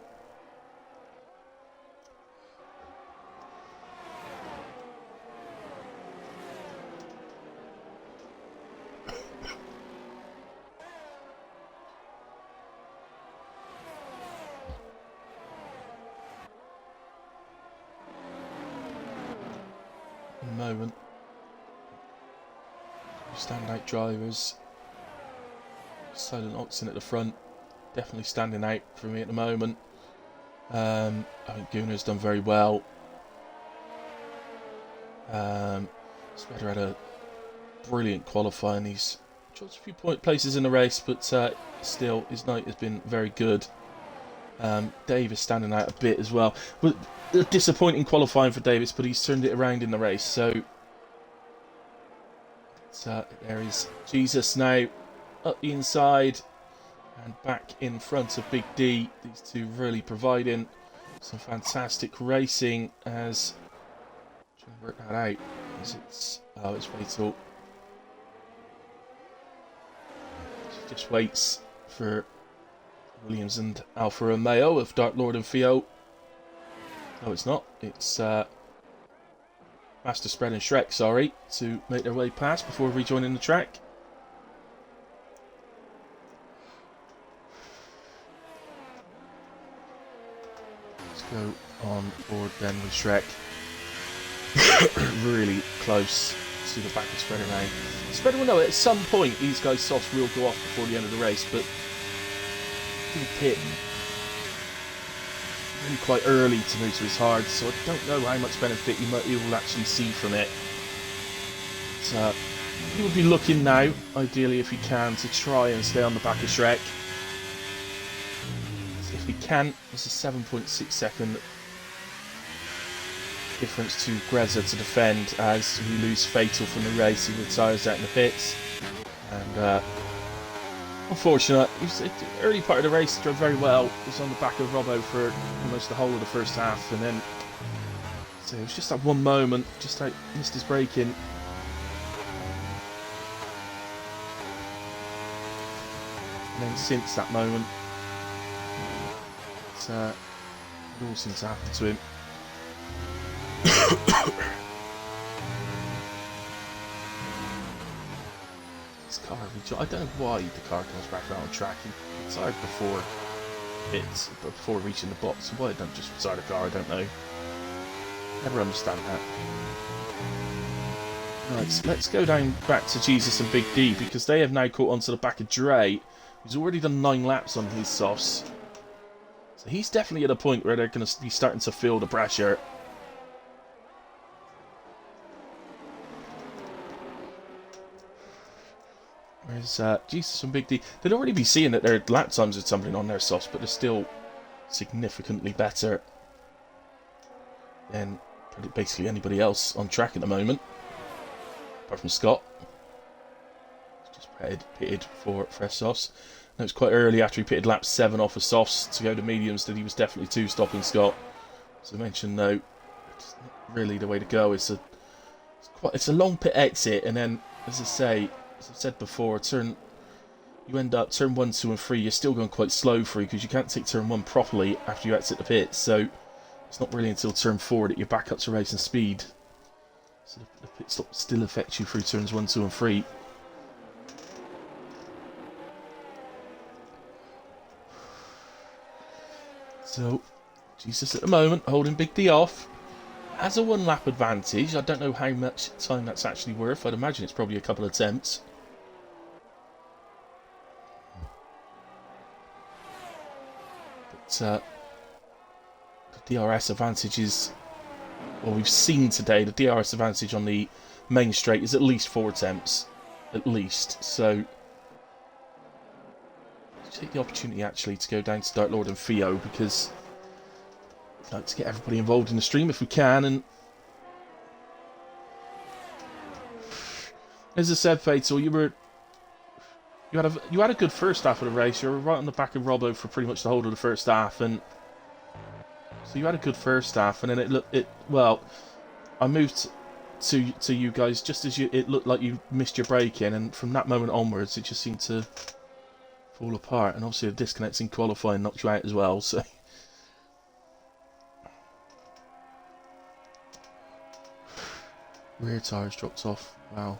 in a moment. Standout drivers. Silent Oxen at the front. Definitely standing out for me at the moment. I think Gunar's done very well. Spreader had a brilliant qualifying. He's dropped a few places in the race, but still his night has been very good. Dave is standing out a bit as well. But a disappointing qualifying for Davis, but he's turned it around in the race. So there is Jesus now up the inside and back in front of Big D. These two really providing some fantastic racing as trying to work that out. It's fatal. Just waits for Williams and Alfa Romeo of Dark Lord and Theo. No, it's not. It's Master Spread and Shrek, sorry, to make their way past before rejoining the track. Let's go on board then with Shrek. Really close to the back of Spreader now. Spreader will know at some point these guys' softs will go off before the end of the race, but in pit really quite early to move to his hard, so I don't know how much benefit you will actually see from it. But, he would be looking now, ideally if he can, to try and stay on the back of Shrek. So if he can, it's a 7.6 second difference to Greza to defend as we lose Fatal from the race. He retires out in the pits. And unfortunate, the early part of the race drove very well. He was on the back of Robbo for almost the whole of the first half, and then so it was just that one moment, just like missed his braking. And then since that moment, it all seems to happen to him. This car, I don't know why the car comes back around on track. He retired before reaching the box. Why it don't just retire the car, I don't know. Never understand that. Right, so let's go down back to Jesus and Big D, because they have now caught onto the back of Dre, who's already done 9 laps on his softs. So he's definitely at a point where they're going to be starting to feel the pressure. Whereas Jesus and Big D, they'd already be seeing that their lap times are tumbling on their softs, but they're still significantly better than basically anybody else on track at the moment, apart from Scott. He's just pitted for fresh softs. And it was quite early after he pitted lap 7 off of softs to go to mediums that he was definitely 2-stopping Scott. As I mentioned, though, it's not really the way to go. It's a long pit exit, and then, as I've said before, you end up turn 1, 2 and 3, you're still going quite slow through because you can't take turn 1 properly after you exit the pit, so it's not really until turn 4 that you're back up to racing speed. So the pit stop still affects you through turns 1, 2 and 3. So, Jesus at the moment, holding Big D off. Has a 1 lap advantage. I don't know how much time that's actually worth. I'd imagine it's probably a couple of attempts. But the DRS advantage is, well, we've seen today, the DRS advantage on the main straight is at least 4 attempts. At least. So, take the opportunity actually to go down to Dark Lord and Theo, because I'd like to get everybody involved in the stream if we can. And as I said, Fatal, you had a good first half of the race. You were right on the back of Robbo for pretty much the whole of the first half, and so you had a good first half. And then I moved to you guys just as it looked like you missed your braking, and from that moment onwards, it just seemed to fall apart. And obviously, the disconnects in qualifying knocked you out as well. So. Rear tyres dropped off. Wow.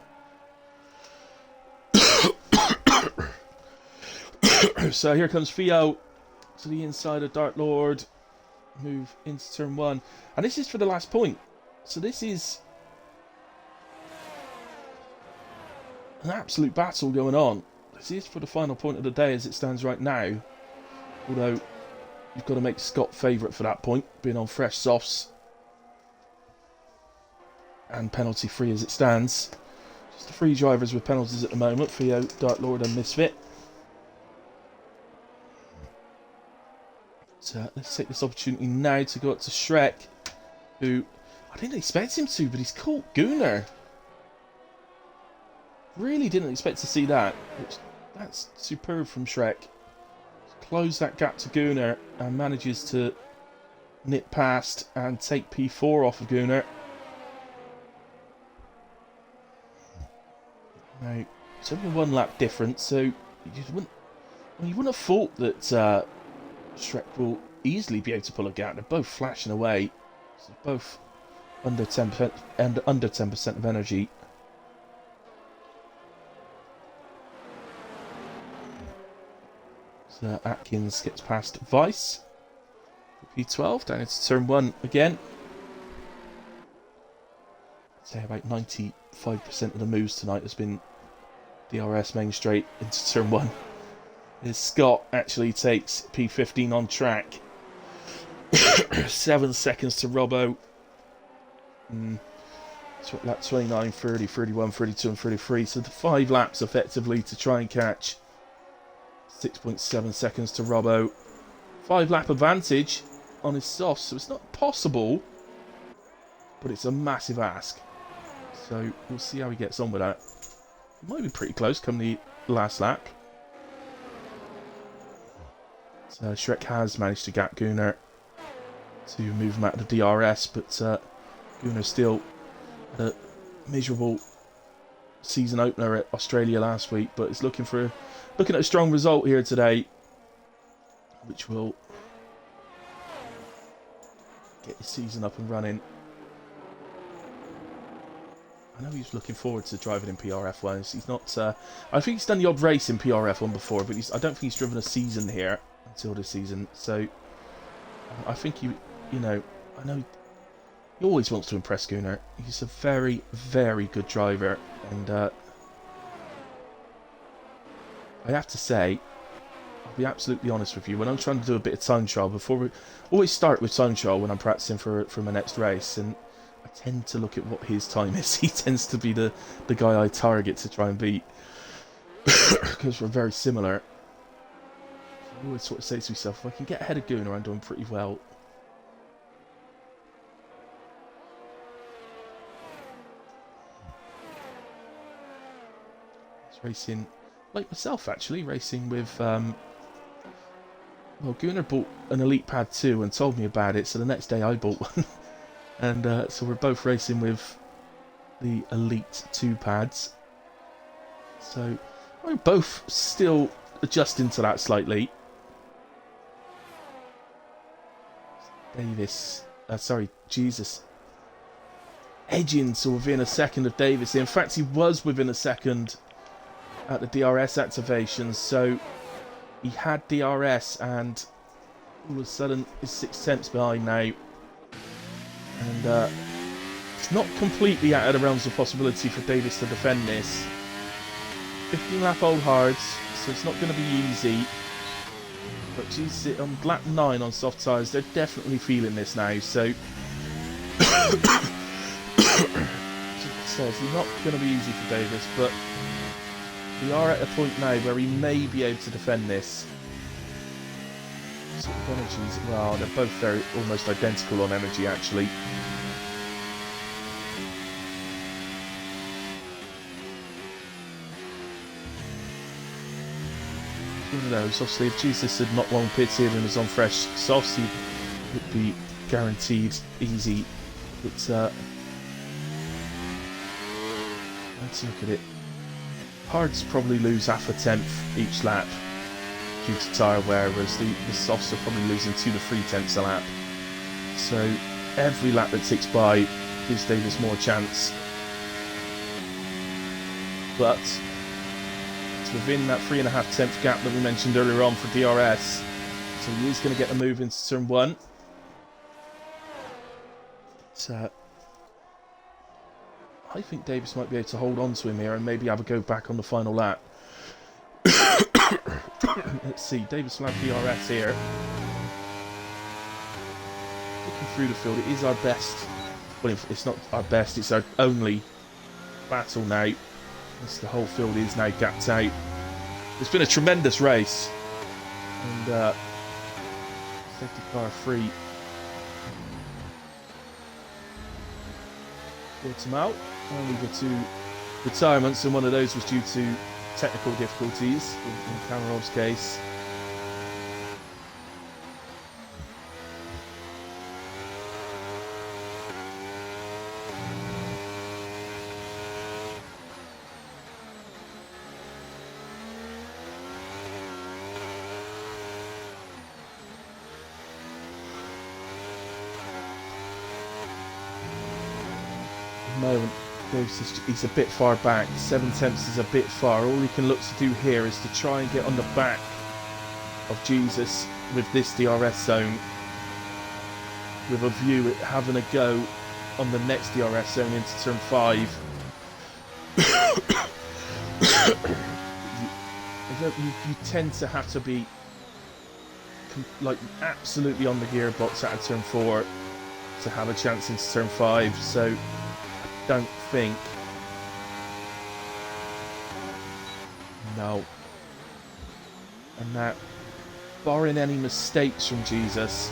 So here comes Theo to the inside of Dark Lord. Move into turn 1. And this is for the last point. So this is an absolute battle going on. This is for the final point of the day as it stands right now. Although, you've got to make Scott favourite for that point, being on fresh softs. And penalty free as it stands. Just the three drivers with penalties at the moment, Theo, Dark Lord and Misfit. So let's take this opportunity now to go up to Shrek, who I didn't expect him to, but he's caught Gunnar. Really didn't expect to see that. That's superb from Shrek. Close that gap to Gunnar and manages to nip past and take P4 off of Gunnar. Now, it's only a 1 lap difference, so you wouldn't have thought that Shrek will easily be able to pull a gap. They're both flashing away. So both under 10% and under 10% of energy. So Atkins gets past Vice. P12 down into turn 1 again. I'd say about 95% of the moves tonight has been DRS main straight into turn 1. As Scott actually takes P15 on track. 7 seconds to Robbo. Lap 29, 30, 31, 32 and 33. So the 5 laps effectively to try and catch 6.7 seconds to Robbo. 5 lap advantage on his softs, so it's not possible, but it's a massive ask. So we'll see how he gets on with that. It might be pretty close come the last lap. So Shrek has managed to gap Gunnar to move him out of the DRS, but Gunnar still had a miserable season opener at Australia last week, but is looking at a strong result here today, which will get his season up and running. I know he's looking forward to driving in PRF1. He's not. I think he's done the odd race in PRF1 before, but I don't think he's driven a season here until this season. So I think I know he always wants to impress Gunnar. He's a very, very good driver, and I have to say, I'll be absolutely honest with you. When I'm trying to do a bit of time trial, always start with time trial when I'm practicing for my next race, and I tend to look at what his time is. He tends to be the guy I target to try and beat because we're very similar. I always sort of say to myself, if I can get ahead of Gunnar, I'm doing pretty well. He's racing like myself, actually, racing with well, Gunnar bought an Elite Pad 2 and told me about it, so the next day I bought one. And so we're both racing with the Elite 2 pads. So we're both still adjusting to that slightly. Davis, Jesus. Edging to within a second of Davis. In fact, he was within a second at the DRS activation, so he had DRS, and all of a sudden is 6 tenths behind now. And it's not completely out of the realms of possibility for Davis to defend this. 15 lap old hards, so it's not going to be easy. But geez, on lap 9 on soft tyres, they're definitely feeling this now. So, so it's not going to be easy for Davis, but we are at a point now where he may be able to defend this. Sort of energies, well, they're both very almost identical on energy, actually. One of those, obviously, if Jesus had not long pitted and was on fresh softs, he would be guaranteed easy. But let's look at it. Hards probably lose half a tenth each lap due to tyre wear, whereas the softs are probably losing 2 to 3 tenths a lap. So every lap that ticks by gives Davis more chance. But it's within that 3.5 tenth gap that we mentioned earlier on for DRS. So he is going to get the move into turn 1. So I think Davis might be able to hold on to him here and maybe have a go back on the final lap. Let's see, Davis will have PRS here. Looking through the field, it is our best. Well, it's not our best, it's our only battle now. The whole field is now gapped out. It's been a tremendous race. And safety car free. Sorts him out. Only the 2 retirements, and one of those was due to technical difficulties in Kamarov's case. Moment, he's a bit far back. 7 tenths is a bit far. All he can look to do here is to try and get on the back of Jesus with this DRS zone, with a view at having a go on the next DRS zone into turn 5. you tend to have to be like absolutely on the gearbox out of turn 4 to have a chance into turn 5. So don't think. No. And that, barring any mistakes from Jesus,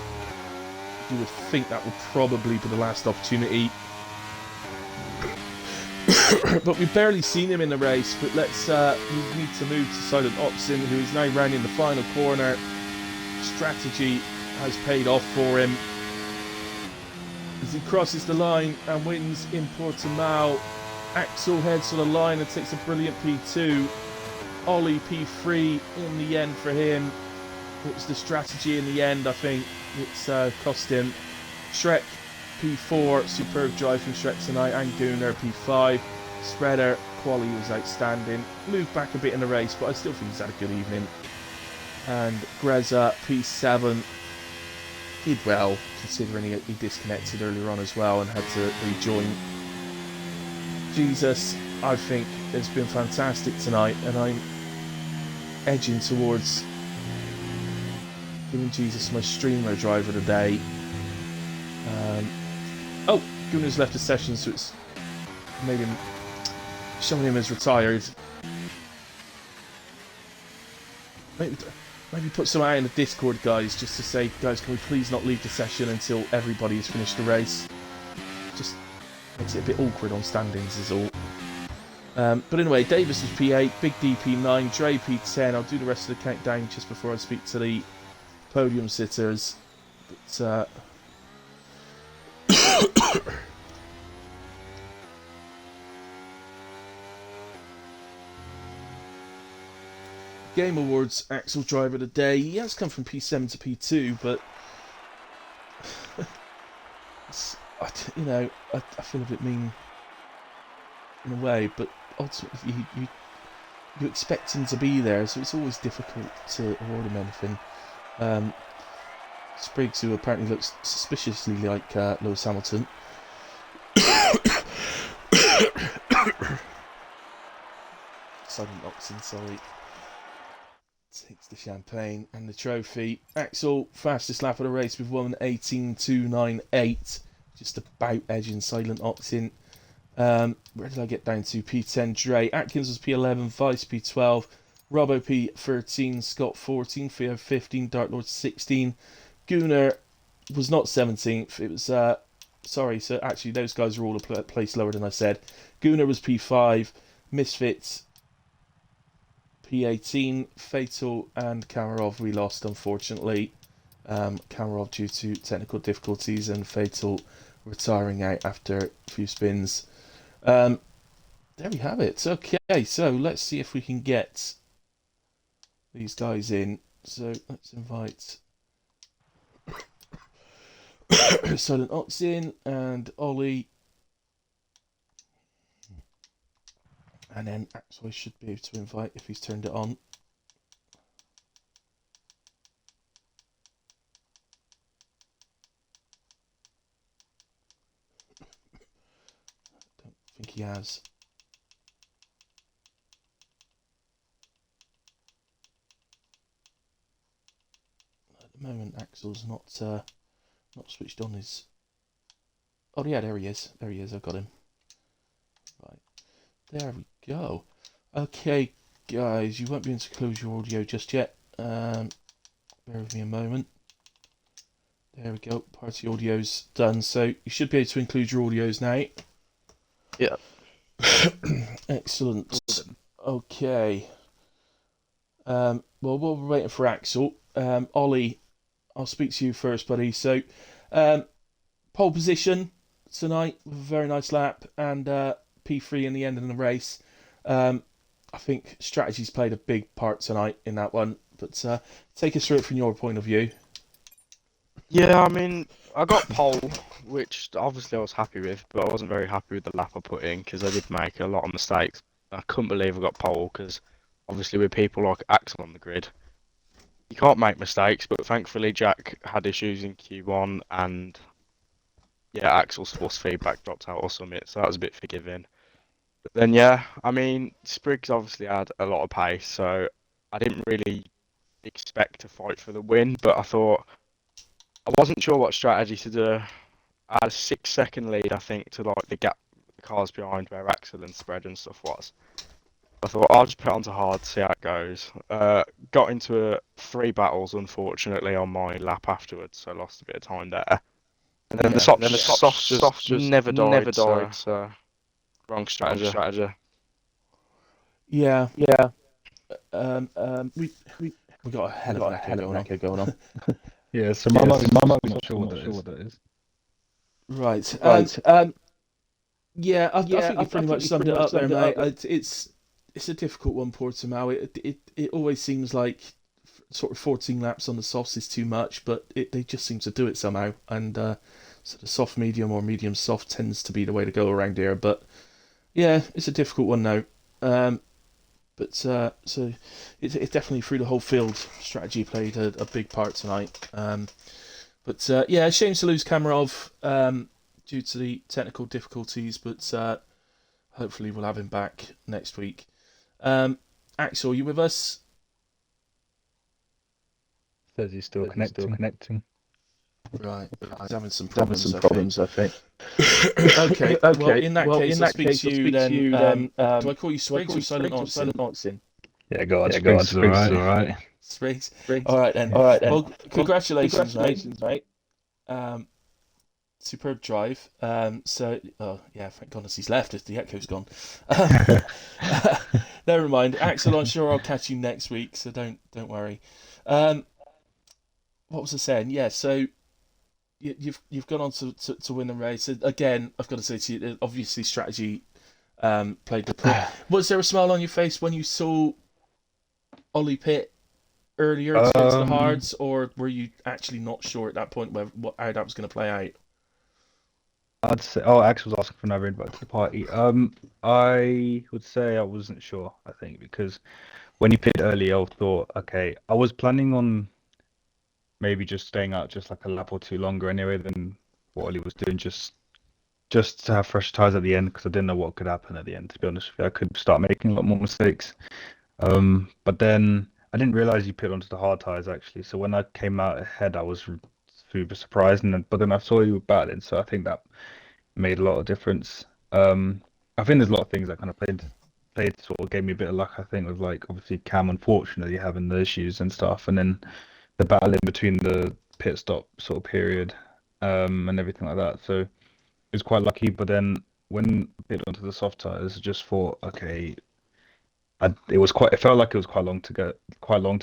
you would think that would probably be the last opportunity. But we've barely seen him in the race. But let's we need to move to Silent Oxen, who is now rounding the final corner. Strategy has paid off for him as he crosses the line and wins in Portimao. Axel heads to the line and takes a brilliant P2. Ollie P3 in the end for him. It was the strategy in the end, I think. It's cost him. Shrek P4, superb drive from Shrek tonight, and Gunnar P5. Spreader, quality was outstanding. Moved back a bit in the race, but I still think he's had a good evening. And Greza P7 did well, considering he disconnected earlier on as well and had to rejoin. Jesus, I think, has been fantastic tonight, and I'm edging towards giving Jesus my streamer driver today. Oh, Gunnar's left the session, so it's made him, showing him as retired. Maybe put some out in the Discord, guys, just to say, guys, can we please not leave the session until everybody has finished the race? Just makes it a bit awkward on standings is all. But anyway, Davis was P8, Big D P9, Dre P10. I'll do the rest of the countdown just before I speak to the podium sitters. But, Game Awards Axel Driver of the Day. He has come from P7 to P2, but you know, I feel a bit mean in a way, but ultimately you expect him to be there, so it's always difficult to award him anything. Spriggs, who apparently looks suspiciously like Lewis Hamilton. Silent Oxen, sorry. Takes the champagne and the trophy. Axel, fastest lap of the race with 1:18.298. Just about edging Silent Oxen. Where did I get down to? P10 Dre. Atkins was P11, Vice P12, Robbo P13, Scott 14, Theo 15, Darklord 16. Gunnar was not 17th. It was, sorry, so actually those guys are all a place lower than I said. Gunnar was P5, Misfits P18, Fatal and Kamarov we lost, unfortunately. Kamarov due to technical difficulties and Fatal retiring out after a few spins. There we have it. Okay, so let's see if we can get these guys in. So let's invite Silent Oxen and Ollie. And then Axel I should be able to invite if he's turned it on. Don't think he has. At the moment, Axel's not switched on his. Oh yeah, there he is. There he is. I've got him. Right, there we go. Okay, guys, you won't be able to close your audio just yet. Bear with me a moment. There we go. Party audio's done, so you should be able to include your audios now. Yeah. Excellent. Okay. Well, while we're waiting for Axel, Ollie, I'll speak to you first, buddy. So, pole position tonight with a very nice lap and P3 in the end of the race. I think strategy's played a big part tonight in that one, but take us through it from your point of view. Yeah, I mean, I got pole, which obviously I was happy with, but I wasn't very happy with the lap I put in because I did make a lot of mistakes. I couldn't believe I got pole because obviously with people like Axel on the grid, you can't make mistakes, but thankfully Jack had issues in Q1 and yeah, Axel's force feedback dropped out or something, so that was a bit forgiving. But then yeah, I mean, Spriggs obviously had a lot of pace, so I didn't really expect to fight for the win, but I thought I wasn't sure what strategy to do. I had a 6-second lead, I think, to like the gap, the cars behind where Axel and spread and stuff was. I thought I'll just put it onto hard, see how it goes. Got into 3 battles, unfortunately, on my lap afterwards, so I lost a bit of time there. And then the soft just never died, so wrong strategy. Yeah. We got a hell of an echo going on. Yeah, so my mum not sure what that is. Right. Yeah, I think you pretty much summed it up there, mate. It's a difficult one, Portimao. It always seems like sort of 14 laps on the softs is too much, but they just seem to do it somehow. And sort of soft medium or medium soft tends to be the way to go around here. But yeah, it's a difficult one now. But so it's definitely through the whole field strategy played a big part tonight. But yeah, shame to lose Kamarov due to the technical difficulties, but hopefully we'll have him back next week. Axel, you with us? Says he's still connecting. Right, he's having some problems, I think. Okay. Well, in that case, I'll speak to you then. Do I call you Spriggs or Silent Oxen? Yeah, go on. Spriggs is alright. Spriggs. All right then. Well, congratulations, mate. Superb drive. So, yeah, thank goodness he's left. The echo's gone. Never mind, Axel. I'm sure I'll catch you next week, so don't worry. What was I saying? Yeah, so you've gone on to win the race. Again, I've got to say to you, obviously strategy played the part. Was there a smile on your face when you saw Ollie pit earlier to go to the hards, or were you actually not sure at that point how that was going to play out? I'd say, Axel's asking for another invite to the party. I would say I wasn't sure, I think, because when he picked early, I thought, okay, I was planning on maybe just staying out just like a lap or two longer anyway than what Ollie was doing, just to have fresh tires at the end, because I didn't know what could happen at the end, to be honest with you. I could start making a lot more mistakes. But then I didn't realize you put onto the hard tires actually. So when I came out ahead, I was super surprised, but then I saw you were battling, so I think that made a lot of difference. I think there's a lot of things that kind of played sort of gave me a bit of luck. I think with like obviously Cam unfortunately having the issues and stuff, and then the battle in between the pit stop sort of period, and everything like that. So it was quite lucky. But then when I bit onto the soft tires, I just thought, okay, it felt like it was quite long to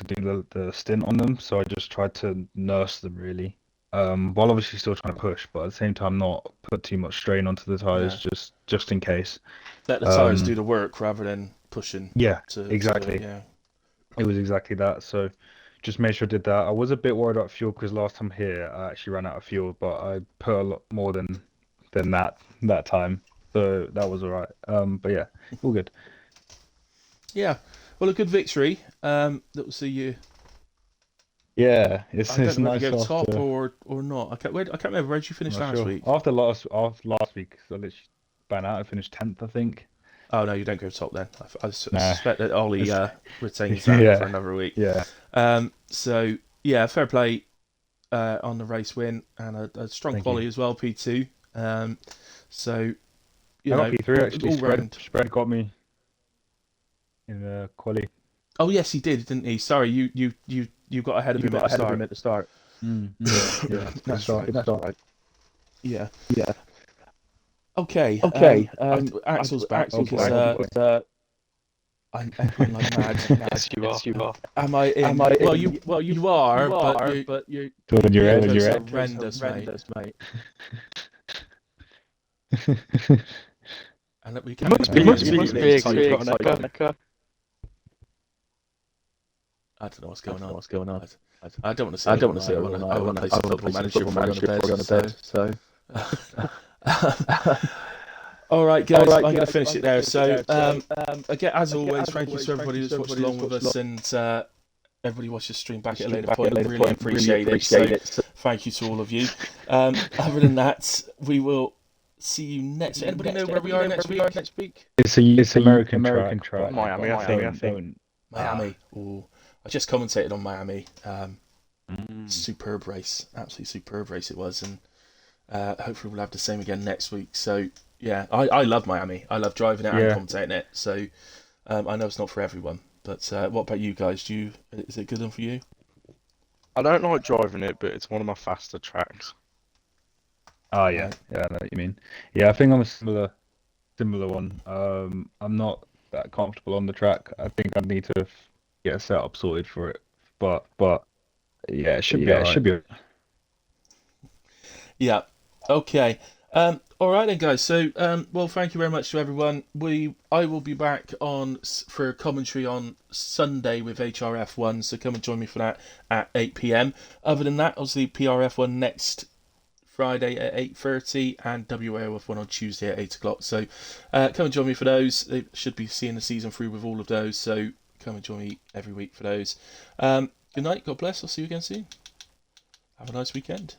do the stint on them. So I just tried to nurse them really. While obviously still trying to push, but at the same time not put too much strain onto the tires, just in case. Let the tires do the work rather than pushing. Yeah, exactly. It was exactly that. So just made sure I did that. I was a bit worried about fuel because last time here I actually ran out of fuel, but I put a lot more than that time, so that was alright. But yeah, all good. Yeah, well, a good victory. That will see you. Yeah, I don't know if you go top or not. I can't remember. Where did you finish last week? After last week, so literally ban out. I finished 10th, I think. Oh no, you don't go top then. I No. suspect that Ollie retains that Yeah. for another week. Yeah. So yeah, fair play on the race win and a strong Thank quality you. as well, P2. So you I know, got P3 actually. all round. Spread got me in the quali. Oh yes, he did, didn't he? Sorry, you got ahead of him at the start. Yeah. That's Good right. start. Yeah. Yeah. Okay. Axel's back because I'm like mad. Yes, you are. Am I in? Am I in? Well, you are, but you Jordan, you're in. intro's You're in. horrendous, mate. And that we It can't must be exciting. Got an echo. I don't know what's going on. I don't want to say. I want to play some football manager before I go to bed. So. All right, guys, I'm going to finish it there. So, again, as always, thank you to everybody who's watched along with us, and everybody watch the stream back at a later point. Really appreciate it. So, thank you to all of you. Other than that, we will see you next. Anybody know where we are next week? It's American track. Miami, I think. Miami. Ooh, I just commentated on Miami. Superb race, absolutely superb race it was, and hopefully we'll have the same again next week. So yeah, I love Miami. I love driving it and commentating it. So I know it's not for everyone, but what about you guys? Is it good enough for you? I don't like driving it, but it's one of my faster tracks. Oh yeah, I know what you mean. Yeah, I think I'm a similar one. I'm not that comfortable on the track. I think I need to get a setup sorted for it. But yeah, it should be alright. Yeah. Okay. All right then, guys. So, well, thank you very much to everyone. I will be back for commentary on Sunday with HRF1. So come and join me for that at 8 p.m. Other than that, obviously PRF1 next Friday at 8:30 and WAOF1 on Tuesday at 8 o'clock. So come and join me for those. They should be seeing the season through with all of those. So come and join me every week for those. Good night. God bless. I'll see you again soon. Have a nice weekend.